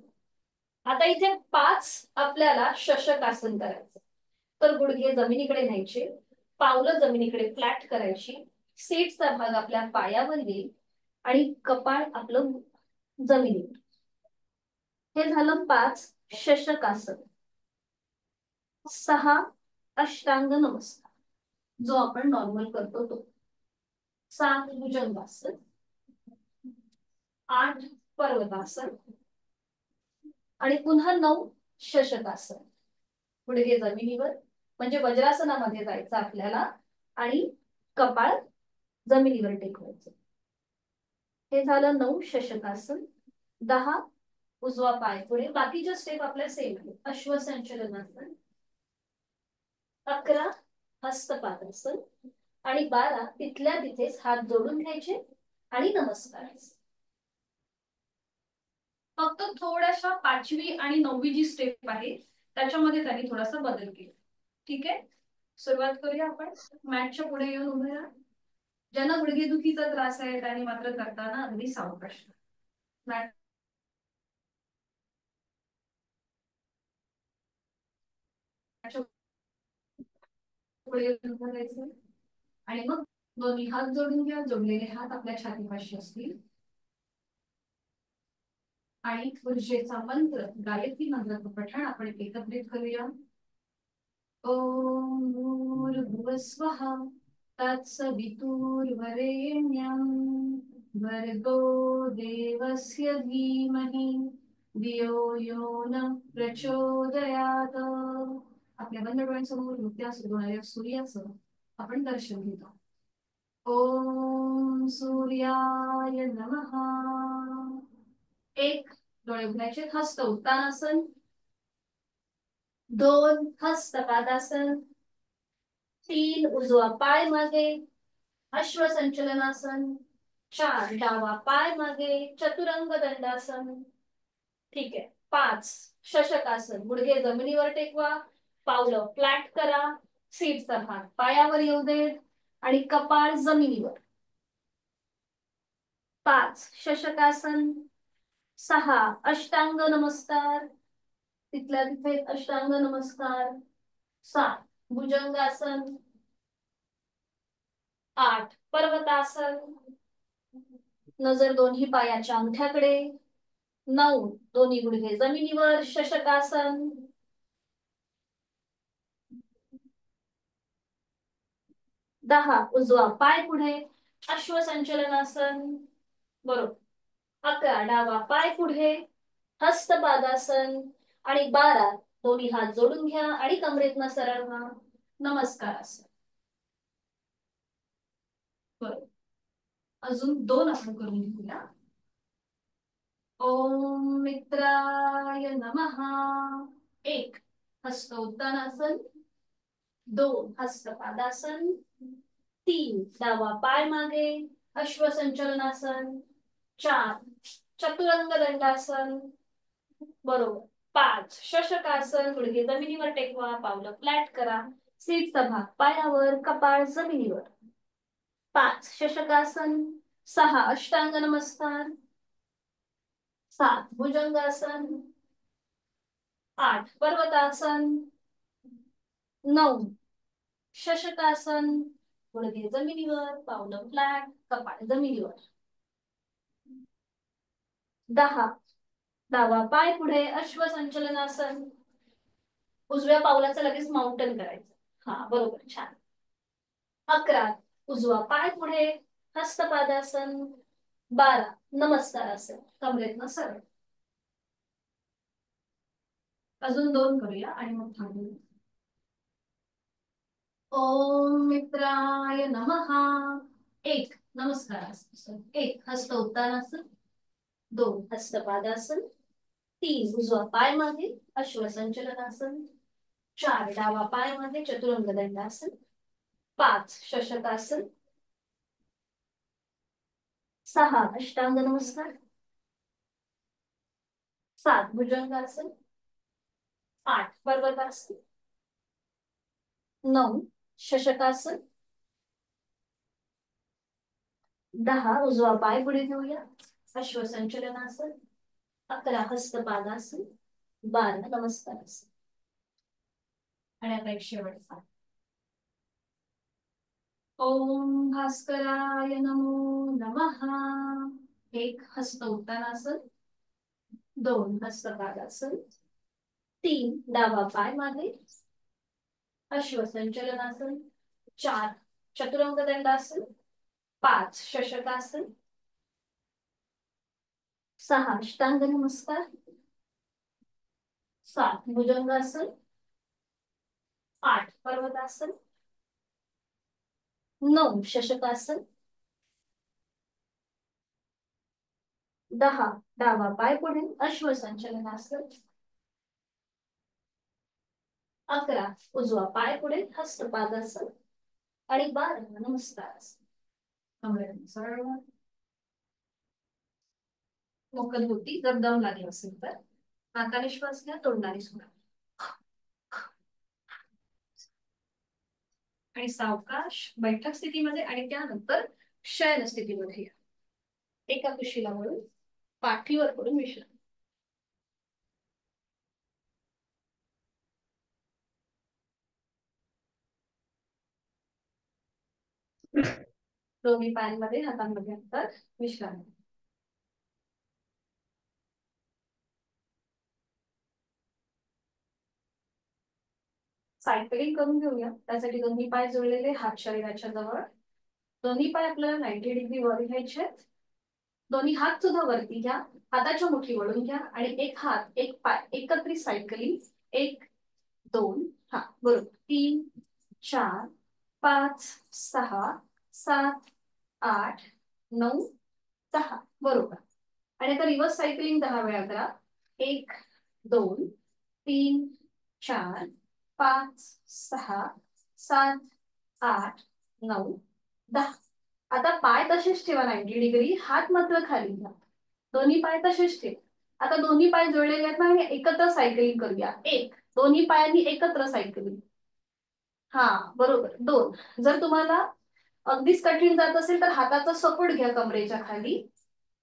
आता इथे 5 आपल्याला शशकासन करायचं. तर गुडघे जमिनीकडे न्यायचे, पावलं जमिनीकडे फ्लॅट करायची, सीटचा भाग आपल्या पायावर येईल आणि कपाळ आपलं जमिनीवर. हे झालं 5 शशकासन. 6 अष्टांग नमस्कार जो आपण नॉर्मल करतो तो. 7 भुजंगासन, 8 पर्वतासन आणि पुन्हा 9 शशकासन. गुडघे जमिनीवर, म्हणजे वज्रासनामध्ये जायचं आपल्याला आणि कपाळ जमिनीवर टेकवायचं. हे झालं 9 शशकासन. 10 उजवा पाय पुढे. बाकीच्या स्टेप आपल्या सेम आहेत. अश्वसंचलनासन, 11 हस्तपादासन आणि 12 तिथल्या तिथेच हात जोडून घ्यायचे आणि नमस्कार. फक्त थोड्याशा 5वी आणि 9वी जी स्टेप आहे त्याच्यामध्ये त्यांनी थोडासा बदल केला. ठीक आहे, सुरुवात करूया आपण. मॅटच्या पुढे येऊन उभे राहा. ज्यांना गुडघेदुखीचा त्रास आहे त्यांनी मात्र करताना अगदी सावकाश. मॅटच्या पुढे येऊन उभं राहायचं आणि मग दोन्ही हात जोडून घ्या. जोडलेले हात आपल्या छातीपाशी असतील आणि ऊर्जेचा मंत्र, गायत्री मंत्राचं पठण आपण एकत्रित करूया. ओम भूर्भुवस्वः तत्सवितुर्वरेण्यं भर्गो देवस्य धीमहि धियो यो न प्रचोदयात्. आपल्या बंद डोळ्यांसमोर नुकत्याच उगवणाऱ्या सूर्याचं आपण दर्शन घेतो. ओम सूर्याय नमः. 1 डोळे उघडायचे. हस्त उत्तानासन, 2 हस्तपादासन, 3 उजवा पाय मागे अश्वसंचलनासन, 4 डावा पाय मागे चतुरंग दंडासन. ठीक आहे. 5 शशकासन, गुडघे जमिनीवर टेकवा, पावलं फ्लॅट करा, सीटचा भाग पायावर येऊ देत आणि कपाळ जमिनीवर. 5 शशकासन, 6 अष्टांग नमस्कार, तिथल्या तिथे अष्टांग नमस्कार, 7 भुजंगासन, 8 पर्वतासन, नजर दोन्ही पायाच्या अंगठ्याकडे, 9 दोन्ही गुडघे जमिनीवर शशकासन, 10 उजवा पाय पुढे अश्वसंचलनासन, बरोबर. 11 डावा पाय पुढे हस्तपादासन आणि 12 दोन्ही हात जोडून घ्या आणि कमरेतनं सरळ व्हा, नमस्कार आसन. बरोबर. अजून 2 आपण करून घेऊया. ओम मित्राय नमः. 1 हस्त उत्तानासन, 2 हस्तपादासन, 3 डावा पाय मागे अश्वसंचलनासन, 4 चतुरंग दंडासन, बरोबर. 5 शशकासन, गुडघे जमिनीवर टेकवा, पावलं फ्लॅट करा, सीटचा भाग पायावर, कपाळ जमिनीवर. 5 शशकासन, 6 अष्टांग नमस्कार, 7 भुजंगासन, 8 पर्वतासन, 9 शशकासन, गुडघे जमिनीवर, पावलं फ्लॅट, कपाळ जमिनीवर. 10 डावा पाय पुढे, अश्वसंचलनासन. उजव्या पावलाचं लगेच माउंटन करायचं. हा बरोबर, छान. 11 उजवा पाय पुढे, हस्तपादासन. 12 नमस्कारासन, कमरेतनं सरळ. अजून 2 करूया आणि मग थांबूया. ओम मित्राय नमः. 1 नमस्कारासन. 1 हस्त उत्तानासन. 2 हस्तपादासन. 3 उजवा पाय मागे, अश्वसंचलनासन. 4 डावा पाय मागे, चतुरंग दंडासन. 5 शशकासन. 6 अष्टांग नमस्कार. 7 भुजंगासन. 8 पर्वतासन. 9 शशकासन. 10 उजवा पाय पुढे घेऊया, अश्वसंचलनासन. 11 हस्तपादासन. 12 नमस्कारासन. आणि आता एक शेवटचा. ओम भास्कराय नमो नमः. 1 हस्त उत्तानासन. 2 हस्तपादासन. 3 डावा पाय मागे, अश्वसंचलनासन. 4 चतुरंग दंडासन. 5 शशकासन. 6 अष्टांग नमस्कार. 7 भुजंगासन. 8 पर्वतासन. 9 शशकासन. 10 डावा पाय पुढे, अश्वसंचलनासन. 11 उजवा पाय पुढे, हस्तपादासन. आणि 12 नमस्कारासन. कमरेतनं सरळ. मोकल होती, जर दम लागला असेल तर. नाकाने श्वास घ्या, तोंडाने सोडा. आणि सावकाश बैठक स्थितीमध्ये आणि त्यानंतर शयन स्थितीमध्ये या. एका कुशीला वळून पाठीवर पडून विश्रांती. दोन्ही पायांमध्ये हातांमध्ये अंतर, विश्रांती. सायकलिंग करून घेऊया. त्यासाठी दोन्ही पाय जोडलेले, हात शरीराच्या जवळ. दोन्ही पाय आपल्याला 90 डिग्री वर घ्यायचे. दोन्ही हात सुद्धा वरती घ्या. हाताच्या मुठी वळून घ्या आणि एक हात एक पाय एकत्रित सायकलिंग. 1 2 हा बरोबर. 3 4 5 6 7 8 9 10 बरोबर. आणि आता रिव्हर्स सायकलिंग 10 वेळा करा. 1 2 3 4 5 6 7 8 9 10. आता पाय तसेच ठेवा 90 डिग्री. हात मात्र खाली घ्या. दोन्ही पाय तसेच ठेवा. आता दोन्ही पाय जोडलेले आहेत ना, एकत्र सायकलिंग करूया. 1 दोन्ही पायांनी एकत्र सायकलिंग. हा बरोबर. 2 जर तुम्हाला अगदीच कठीण जात असेल तर हाताचा सपोर्ट घ्या कमरेच्या खाली.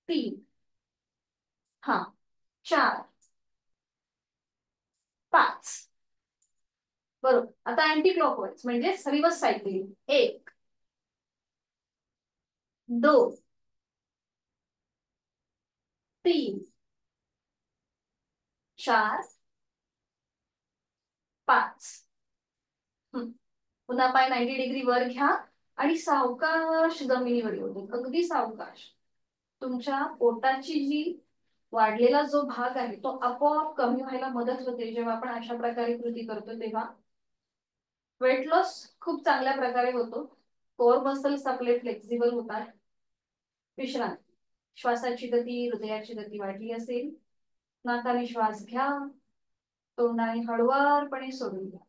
3 हा 4 5 बरोबर. आता अँटी क्लॉकवाईज म्हणजे रिव्हर्स सायकलिंग. 1 2 3 4 5. पुन्हा पाय 90 डिग्री वर घ्या आणि सावकाश जमिनीवर येऊ दे. अगदी सावकाश. तुमच्या पोटाची जी वाढलेला जो भाग आहे तो आपोआप कमी व्हायला मदत होते जेव्हा आपण अशा प्रकारे कृती करतो तेव्हा. वेट लॉस खूप चांगल्या प्रकारे होतो. कोर मसल्स आपले फ्लेक्झिबल होतात. विश्रांती. श्वासाची गती, हृदयाची गती वाढली असेल, नाकाने श्वास घ्या, तोंडाने हळुवारपणे सोडून द्या.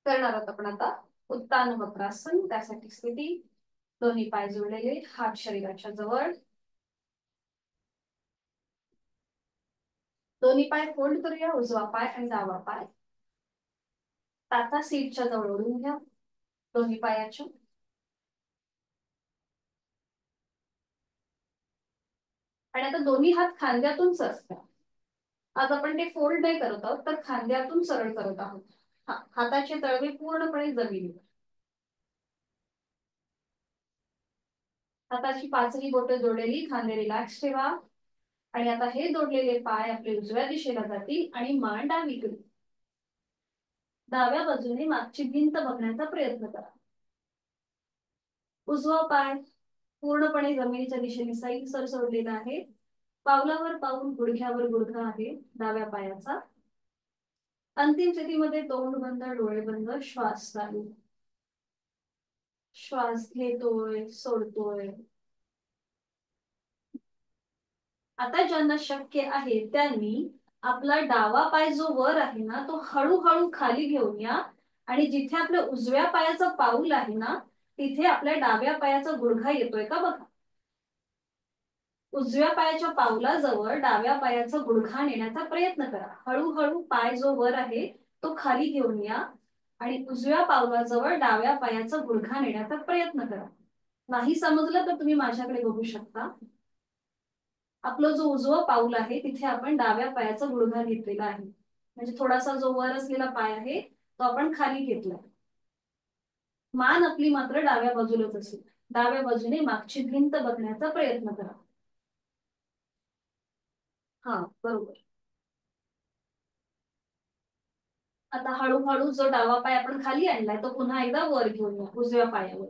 करणार आहोत आपण आता उत्तान वक्रासन. त्यासाठी स्थिती दोन्ही पाय जोडलेले, हात शरीराच्या जवळ. दोन्ही पाय फोल्ड करूया. उजवा पाय आणि डावा पाय टाचा सीटच्या जवळ ओढून घ्या दोन्ही पायाच्या. आणि आता दोन्ही हात खांद्यातून सरकवा. आज आपण ते फोल्ड नाही करत आहोत तर खांद्यातून सरळ करत आहोत. हाताचे तळवे पूर्णपणे जमिनीवर. हाताची पाचही बोटं जोडलेली, खांदे रिलॅक्स ठेवा. आणि आता हे जोडलेले पाय आपले उजव्या दिशेला जातील आणि मान डावीकडे. डाव्या बाजूने मागची भिंत बघण्याचा प्रयत्न करा. उजवा पाय पूर्णपणे जमिनीच्या दिशेने साईड सर सोडलेला आहे. पावलावर पाऊल, गुडघ्यावर गुडघा आहे डाव्या पायाचा. अंतिम स्थितीमध्ये तोंड बंद, डोळे बंद, श्वास चालू. श्वास घेतोय, सोडतोय. आता ज्यांना शक्य आहे त्यांनी आपला डावा पाय जो वर आहे ना तो हळूहळू खाली घेऊन या. आणि जिथे आपल्या उजव्या पायाचं पाऊल आहे ना तिथे आपल्या डाव्या पायाचा गुडघा येतोय का बघा. उजव्या पायाच्या पावलाजवळ डाव्या पायाचा गुडघा नेण्याचा प्रयत्न करा. हळूहळू पाय जो वर आहे तो खाली घेऊन या आणि उजव्या पावलाजवळ डाव्या पायाचा गुडघा नेण्याचा प्रयत्न करा. नाही समजलं तर तुम्ही माझ्याकडे बघू शकता. आपलं जो उजवं पाऊल आहे तिथे आपण डाव्या पायाचा गुडघा घेतलेला आहे. म्हणजे थोडासा जो वर असलेला पाय आहे तो आपण खाली घेतला. मान आपली मात्र डाव्या बाजूलाच असेल. डाव्या बाजूने मागची भिंत बघण्याचा प्रयत्न करा. हा, बरोबर. आता हळूहळू जो डावा पाय आपण खाली आणलाय तो पुन्हा एकदा वर घेऊन या उजव्या पायावर.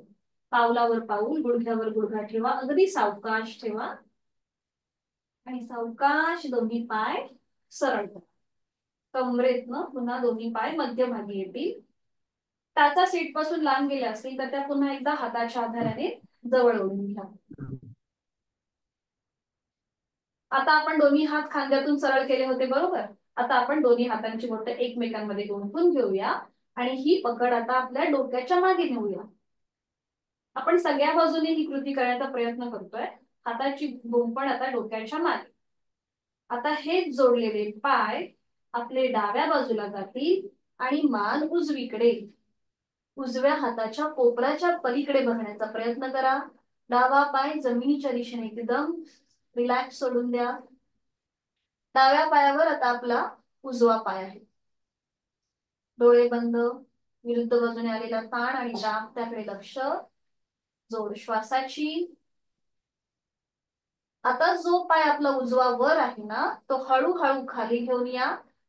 पावलावर पाऊल, गुडघ्यावर गुडघा ठेवा. अगदी सावकाश ठेवा. आणि सावकाश दोन्ही पाय सरळ करा. कमरेतनं पुन्हा दोन्ही पाय मध्यभागी येतील. टाचा सीट पासून लांब गेल्या असतील तर त्या पुन्हा एकदा हाताच्या आधाराने जवळ ओढून घ्या. आता आपण दोन्ही हात खांद्यातून सरळ केले होते, बरोबर. आता आपण दोन्ही हातांची बोटं एकमेकांमध्ये गुंफून घेऊया आणि ही पकड आता आपल्या डोक्याच्या मागे नेऊया. आपण सगळ्या बाजूने ही कृती करण्याचा प्रयत्न करतोय. हाताची गुंफण आता डोक्याच्या मागे. आता हेच जोडलेले पाय आपले डाव्या बाजूला जातील आणि मान उजवीकडे. उजव्या हाताच्या कोपराच्या पलीकडे बघण्याचा प्रयत्न करा. डावा पाय जमिनीच्या दिशेने एकदम रिलॅक्स सोडून द्या. डाव्या पायावर आता आपला उजवा पाय आहे. डोळे बंद. विरुद्ध बाजूने आलेला ताण आणि दाब त्याकडे लक्ष. जोड श्वासाची. आता जो पाय आपला उजवा वर आहे ना तो हळूहळू खाली घेऊन या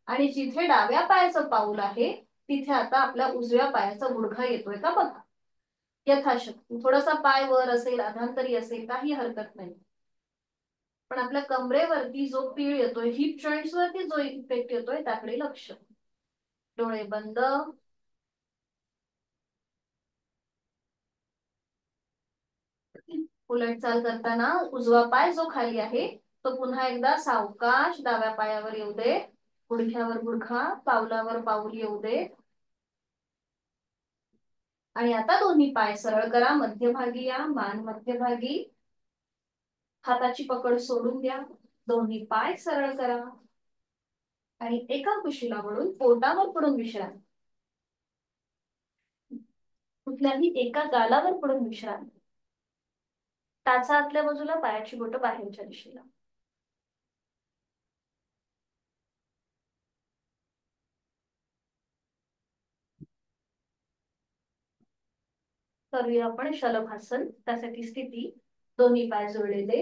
आणि जिथे डाव्या पायाचं पाऊल आहे तिथे आता आपल्या उजव्या पायाचा गुडघा येतोय का बघा. यथाशक्ती थोडासा पाय वर असेल, अधांतरी असेल, काही हरकत नाही. पण आपल्या कमरेवरती जो पीळ येतोय, हिप जॉईंट्स वरती जो इफेक्ट येतोय त्याकडे लक्ष. डोळे बंद. उलट चाल करताना उजवा पाय जो खाली आहे तो पुन्हा एकदा सावकाश डाव्या पायावर येऊ दे. गुडघ्यावर गुडघा, पावलावर पाऊल येऊ दे. आणि आता दोन्ही पाय सरळ करा. मध्यभागी या, मान मध्यभागी. हाताची पकड सोडून द्या. दोन्ही पाय सरळ करा आणि एका कुशीला वळून पोटावर पडून विश्रांती. कुठल्याही एका गालावर पडून विश्रांती. टाचा आतल्या बाजूला, पायाची बोटं बाहेरच्या दिशेला. करूया आपण शलभासन. त्यासाठी स्थिती दोन्ही पाय जोडलेले,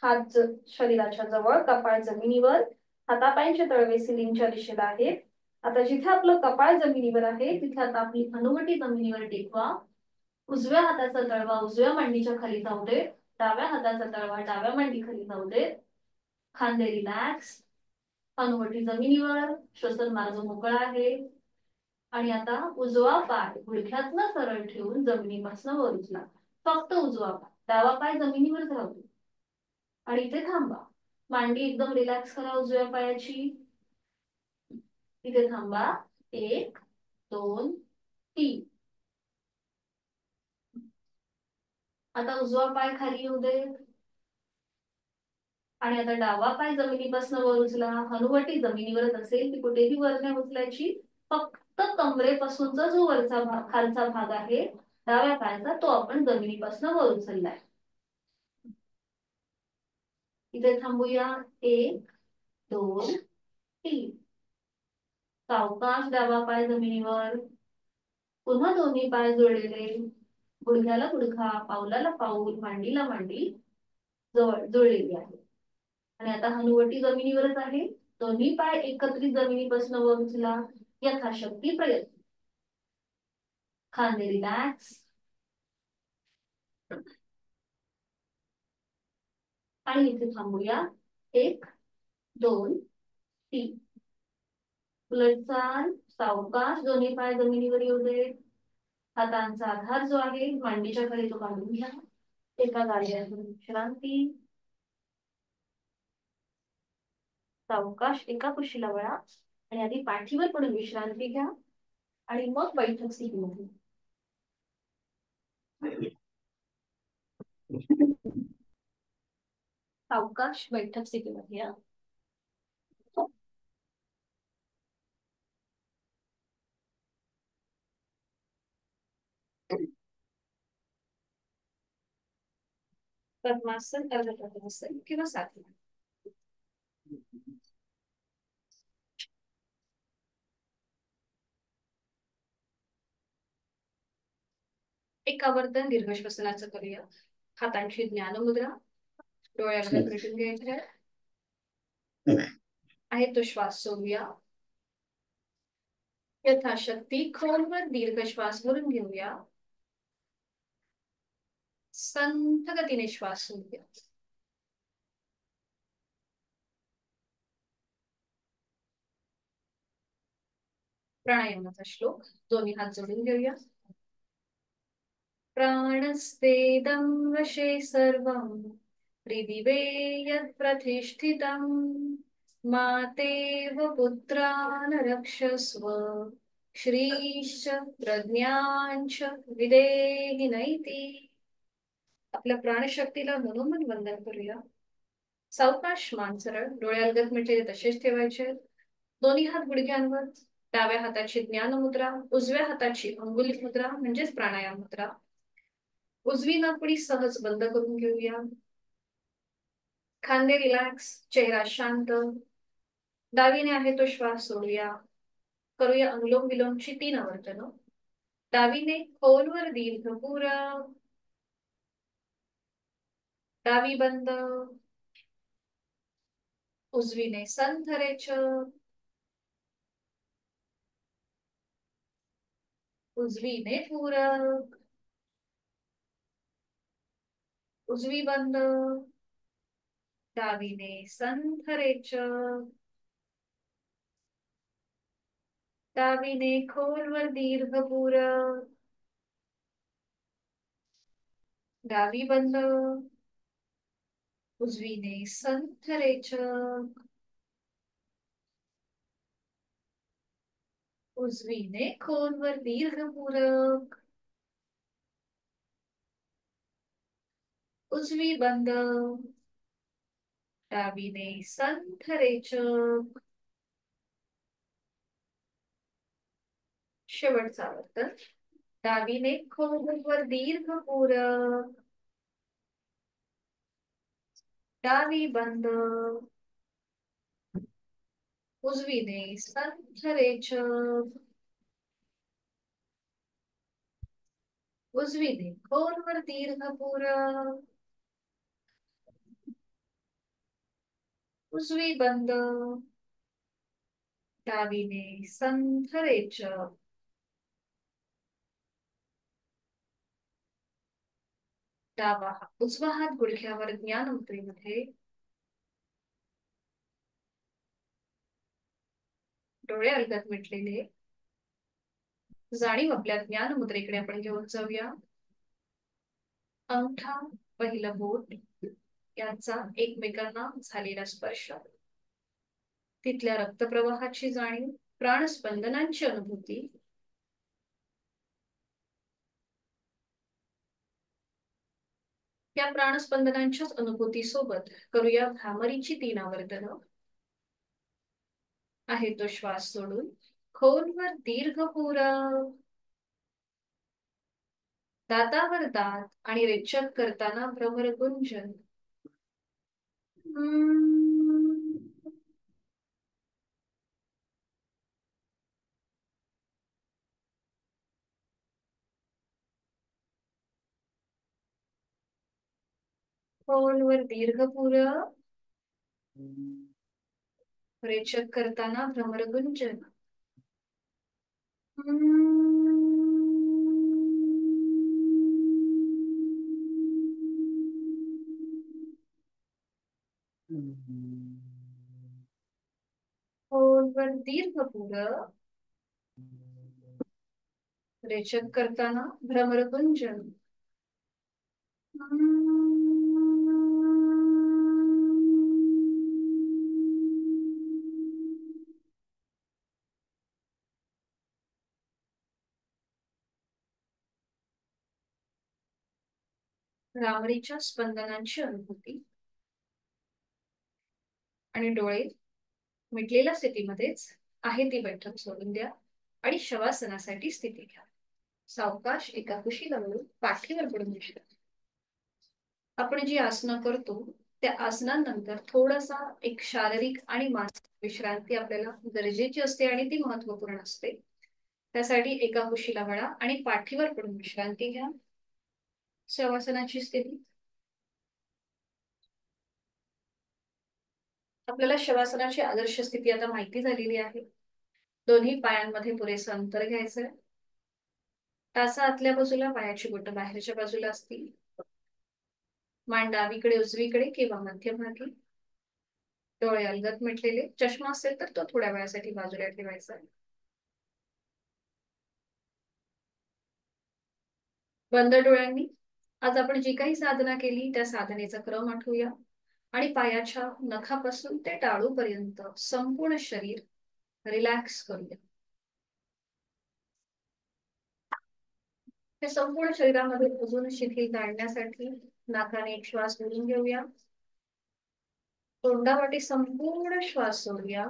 हात शरीराच्या जवळ, कपाळ जमिनीवर. हातापायांचे तळवे सिलिंगच्या दिशेला आहेत. आता जिथे आपलं कपाळ जमिनीवर आहे तिथे आता आपली हनुवटी जमिनीवर टेकवा. उजव्या हाताचा तळवा उजव्या मांडीच्या खाली जाऊ दे. डाव्या हाताचा तळवा डाव्या मांडी खाली जाऊ दे. खांदे रिलॅक्स. हनुवटी जमिनीवर. श्वसन मार्ग मोकळा आहे. आणि आता उजवा पाय गुडघ्यातनं सरळ ठेवून जमिनीपासून वर उचला. फक्त उजवा पाय. डावा पाय जमिनीवर राहू दे. आणि इथे थांबा. मांडी एकदम रिलॅक्स करा उजव्या पायाची. इथे थांबा. 1 2 3. आता उजवा पाय खाली येऊ दे. आणि आता डावा पाय जमिनीपासून वर उचला. हनुवटी जमिनीवरच असेल ती कुठेही वर नाही उचलायची. फक्त कमरेपासूनचा जो वरचा भाग, खालचा भाग आहे डाव्या पायाचा तो आपण जमिनीपासून वर उचललाय. इथे थांबूया. 1 2 3. सावकाश डावा पाय जमिनीवर. पुन्हा दोन्ही पाय जुळलेले. गुडघ्याला गुडघा, पावलाला पाऊल, मांडीला मांडी जवळ जुळलेली आहे. आणि आता हनुवटी जमिनीवरच आहे. दोन्ही पाय एकत्रित जमिनीपासून वर उचला. यथाशक्ती प्रयत्न. खांदे रिलॅक्स. आणि इथे थांबूया. 1 2 3. उलटचाल. सावकाश दोन्ही पाय जमिनीवर येऊ दे. हातांचा आधार जो आहे मांडीच्या खाली तो काढून घ्या. एका गाडीवर विश्रांती. सावकाश एका कुशीला वळा आणि आधी पाठीवर पडून विश्रांती घ्या आणि मग बैठक स्थितीमध्ये. सावकाश बैठक स्थितीमध्ये या. पद्मासन, अर्ध पद्मासन किंवा साधी. एक आवर्तन दीर्घ श्वसनाचं करूया. हातांची ज्ञानमुद्रा. डोळ्याकडे भेटून घ्यायचे आहे तो श्वास सोडूया. यथाशक्ती खोलवर दीर्घ श्वास भरून घेऊया. संथ गतीने श्वास सोडूया. प्राणायामाचा श्लोक. दोन्ही हात जोडून घेऊया. प्राणस्तेदं वशे सर्वं हृदिवे यत्प्रतिष्ठितं मातेव पुत्रान् रक्षस्व श्रीश्च प्रज्ञांच विदेहि नैति. आपल्या प्राणशक्तीला मनोमन वंदन करूया. सावकाश मान सरळ, डोळ्यालगत मिटलेले तसेच ठेवायचे. दोन्ही हात गुडघ्यांवर. डाव्या हाताची ज्ञान मुद्रा, उजव्या हाताची अंगुली मुद्रा म्हणजेच प्राणायाम मुद्रा. उजवी नाकपुडी सहज बंद करून घेऊया. खांदे रिलॅक्स, चेहरा शांत. डावीने आहे तो श्वास सोडूया. करूया अनुलोम विलोमची 3 आवर्तन. डावीने खोलवर दीर्घ पूरक. डावी बंद. उजवीने संथ रेचक. उजवीने पूरक. उजवी बंद. डावीने संथ रेचक. डावीने खोलवर दीर्घ पूरक. डावी बंद. उजवीने संथ रेचक. उजवीने खोलवर दीर्घ पूरक. उजवी बंद. डावीने संथ रेचक. शेवटचा आवर्तन. डावीने खोलवर दीर्घ पूरक. डावी बंद. उजवीने संथ रेचक. उजवीने खोलवर दीर्घ पूरक. उजवी बंद. डावीने संथ रेचक. उजवा हात गुडघ्यावर ज्ञान मुद्रेमध्ये. डोळे अलगद मिटलेले. जाणीव आपल्या ज्ञान मुद्रेकडे आपण घेऊन जाऊया. अंगठा, पहिलं बोट यांचा एकमेकांना झालेला स्पर्श. तिथल्या रक्तप्रवाहाची जाणीव, प्राणस्पंदनांची अनुभूती. या प्राणस्पंदनांच्याच अनुभूती सोबत करूया भ्रामरीची 3 आवर्तन. आहे तो श्वास सोडून खोलवर दीर्घ पूरक. दातावर दात आणि रेचक करताना भ्रमर गुंजन. खोलवर दीर्घ पुरं, रेचक करताना भ्रमरगुंजन. खोलवर दीर्घ पुरं, रेचक करताना भ्रमरगुंजन. रामरीच्या स्पंदनांची अनुभूती आणि डोळे मिटलेल्या स्थितीमध्येच आहे ती बैठक सोडून द्या आणि शवासनासाठी स्थिती घ्या. सावकाश एका कुशीला वळून पाठीवर पडून विश्रांती. आपण जी आसनं करतो त्या आसनांनंतर थोडासा एक शारीरिक आणि मानसिक विश्रांती आपल्याला गरजेची असते आणि ती महत्वपूर्ण असते. त्यासाठी एका कुशीला वळा आणि पाठीवर पडून विश्रांती घ्या. शवासनाची स्थिती. आपल्याला शवासनाची आदर्श स्थिती आता माहिती झालेली आहे. दोन्ही पायांमध्ये पुरेसं अंतर घ्यायचंय. टाचा आतल्या बाजूला, पायाची बोटं बाहेरच्या बाजूला असतील. मान डावीकडे उजवीकडे किंवा मध्यभागी. डोळे अलगद मिटलेले. चष्मा असेल तर तो थोड्या वेळासाठी बाजूला ठेवायचा. बंद डोळ्यांनी आज आपण जी काही साधना केली त्या साधनेचा क्रम आठवूया आणि पायाच्या नखापासून ते टाळूपर्यंत संपूर्ण शरीर रिलॅक्स करूया. हे संपूर्ण शरीरामध्ये अजून शिथिलता आणण्यासाठी नाकाने एक श्वास भरून घेऊया. तोंडावाटे संपूर्ण श्वास सोडूया.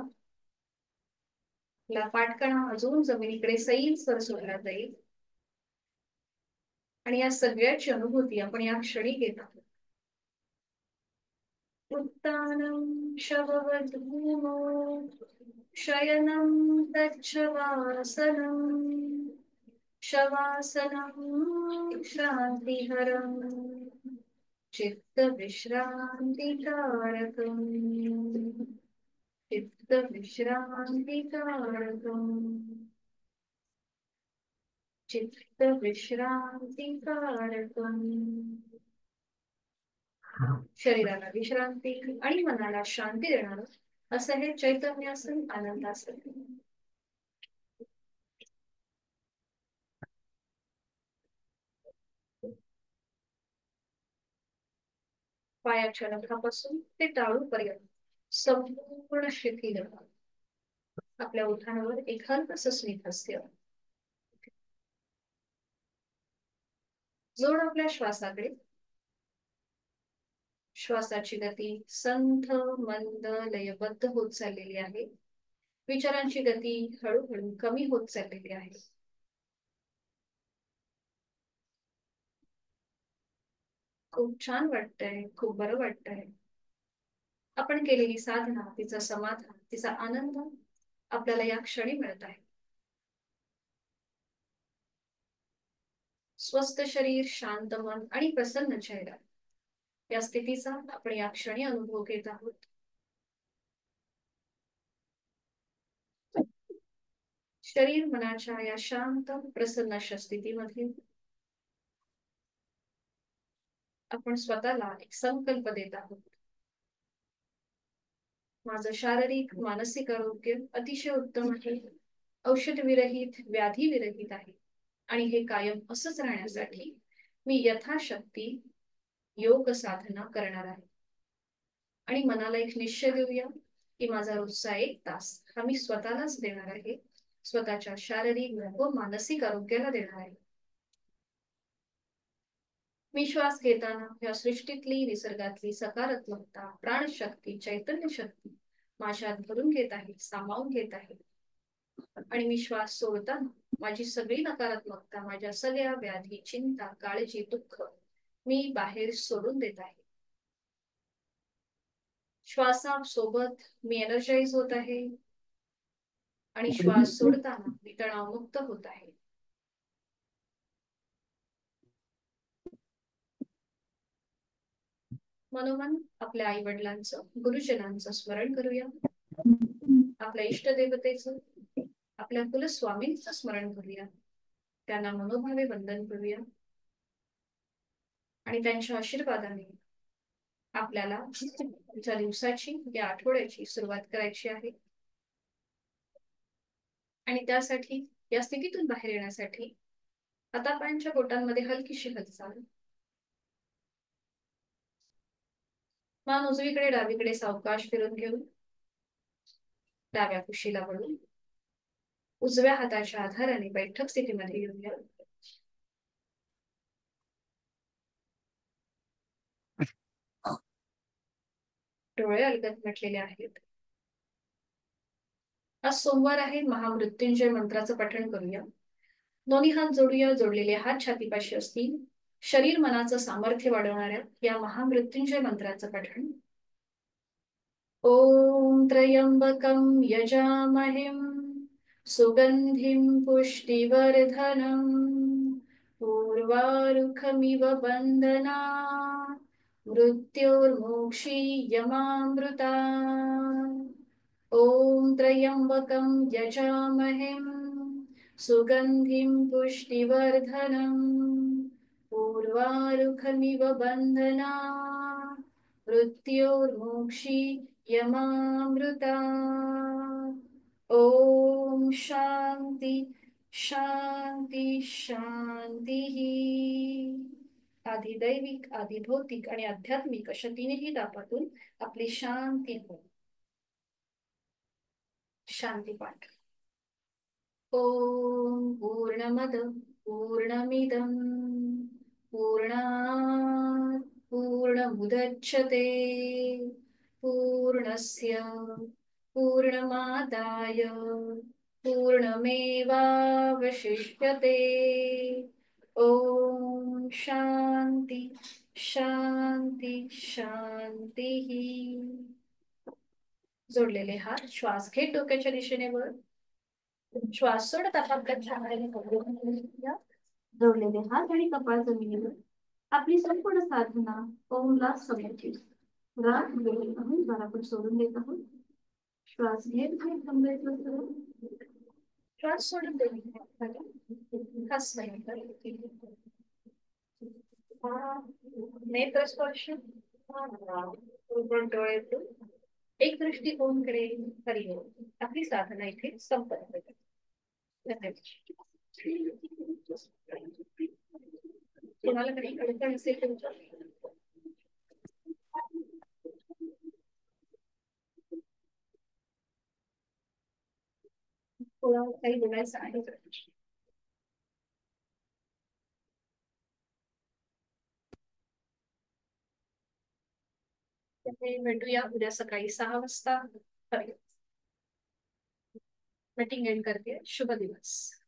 आपला पाठकणा अजून जमिनीकडे सैल सर सोडला जाईल आणि या सगळ्याची अनुभूती आपण या क्षणी घेत आहोत. उत्तानं शववधूमो शयनं तच्छवासनं शवासनं शान्तिहरं चित्तविश्रान्तिकारकम् चित्तविश्रान्तिकारकम् चित्तविश्रान्तिकारकम्. शरीराला विश्रांती आणि मनाला शांती देणार असं हे चैतन्यासन, आनंदासन. पायाच्या नखापासून ते टाळूपर्यंत संपूर्ण शिथिल. आपल्या उठाणावर एक हलकस स्मित हास्य. जोड आपल्या श्वासाकडे. श्वासाची गती संथ मंद लयबद्ध होत चाललेली आहे. विचारांची गती हळूहळू कमी होत चाललेली आहे. खूप छान वाटतंय, खूप बरं वाटतंय. आपण केलेली साधना, तिचा समाधान, तिचा आनंद आपल्याला या क्षणी मिळत आहे. स्वस्थ शरीर, शांत मन आणि प्रसन्न चेहरा या स्थितीचा आपण या क्षणी अनुभव घेत आहोत. शरीर मनाच्या या शांत प्रसन्न अशा स्थितीमध्ये आपण स्वतःला एक संकल्प देत आहोत. माझं शारीरिक मानसिक आरोग्य अतिशय उत्तम आहे. औषध विरहित, व्याधी विरहित आहे आणि हे कायम असंच राहण्यासाठी मी यथाशक्ती योग साधना करणार आहे. आणि मनाला एक निश्चय देऊया की माझा रोजचा 1 तास हा मी स्वतःलाच देणार आहे. स्वतःच्या शारीरिक व मानसिक आरोग्याला देणार आहे. मी श्वास घेताना या सृष्टीतली, निसर्गातली सकारात्मकता, प्राणशक्ती, चैतन्य शक्ती माझ्यात भरून घेत आहे, सामावून घेत आहे. आणि मी श्वास सोडताना माझी सगळी नकारात्मकता, माझ्या सगळ्या व्याधी, चिंता, काळजी, दुःख मी बाहेर सोडून देत आहे. श्वासासोबत मी एनर्जाइज होत आहे आणि श्वास सोडताना मी तणावमुक्त होत आहे. मनोमन आपल्या आई वडिलांचं, गुरुजनांचं स्मरण करूया. आपल्या इष्टदेवतेचं, आपल्या कुलस्वामींचं स्मरण करूया. त्यांना मनोभावे वंदन करूया आणि त्यांच्या आशीर्वादाने आपल्याला ज्या दिवसाची, या आठवड्याची सुरुवात करायची आहे आणि त्यासाठी, या स्थितीतून बाहेर येण्यासाठी हातापायांच्या बोटांमध्ये हलकीशी हालचाल. मान उजवीकडे डावीकडे सावकाश फिरून घेऊन डाव्या कुशीला वळून उजव्या हाताच्या आधाराने बैठक स्थितीमध्ये येऊया. डोळे अलगद मिटलेले आहेत. आज सोमवार आहे. महामृत्युंजय मंत्राचं पठण करूया. दोन्ही हात जोडूया. जोडलेले हात छातीपाशी असतील. शरीर मनाचं सामर्थ्य वाढवणाऱ्या या महामृत्युंजय मंत्राचं पठण. ओम त्र्यंबकं यजामहेम सुगंधिं पुष्टिवर्धनम् उर्वारुकमिव बन्धना मृत्योर्मोक्षीयमामृता. ॐ त्र्यंबकं यजामहेम सुगंधिं पुष्टिवर्धनम् उर्वारुकमिव बन्धना मृत्योर्मोक्षीयमामृता. ओम शांती शांती शांती. आधिदैविक, आधिभौतिक आणि आध्यात्मिक अशा तीनही तापातून आपली शांती हो. शांतीपाठ. ओम पूर्णमद पूर्णमिदं पूर्णात् पूर्णमुदच्यते पूर्णस्य पूर्णमादाय पूर्णमेवावशिष्यते. ओम शांती शांती शांती. जोडलेले हात श्वास घेत डोक्याच्या दिशेने वर. श्वास सोडत आपापल्या छातीने कमरेला. जोडलेले हात आणि कपाळ जमिनीवर. आपली संपूर्ण साधना ओमला समर्पित. रात वेळ अहंकारातून सोडून देत आहोत. श्वास घेत घेत कमरेतलं सरळ. श्वास सोडून देणे खास नाही. नेत्र स्पर्श. डोळे एक दृष्टिकोनकडे. हरिओम. आपली साधना इथे संपत. कोणाला काही अडचण असेल तुमच्या कोणाला काही बोलायचं आहे तर. भेटूया उद्या सकाळी 6 वाजता. मीटिंग एंड करते. शुभ दिवस.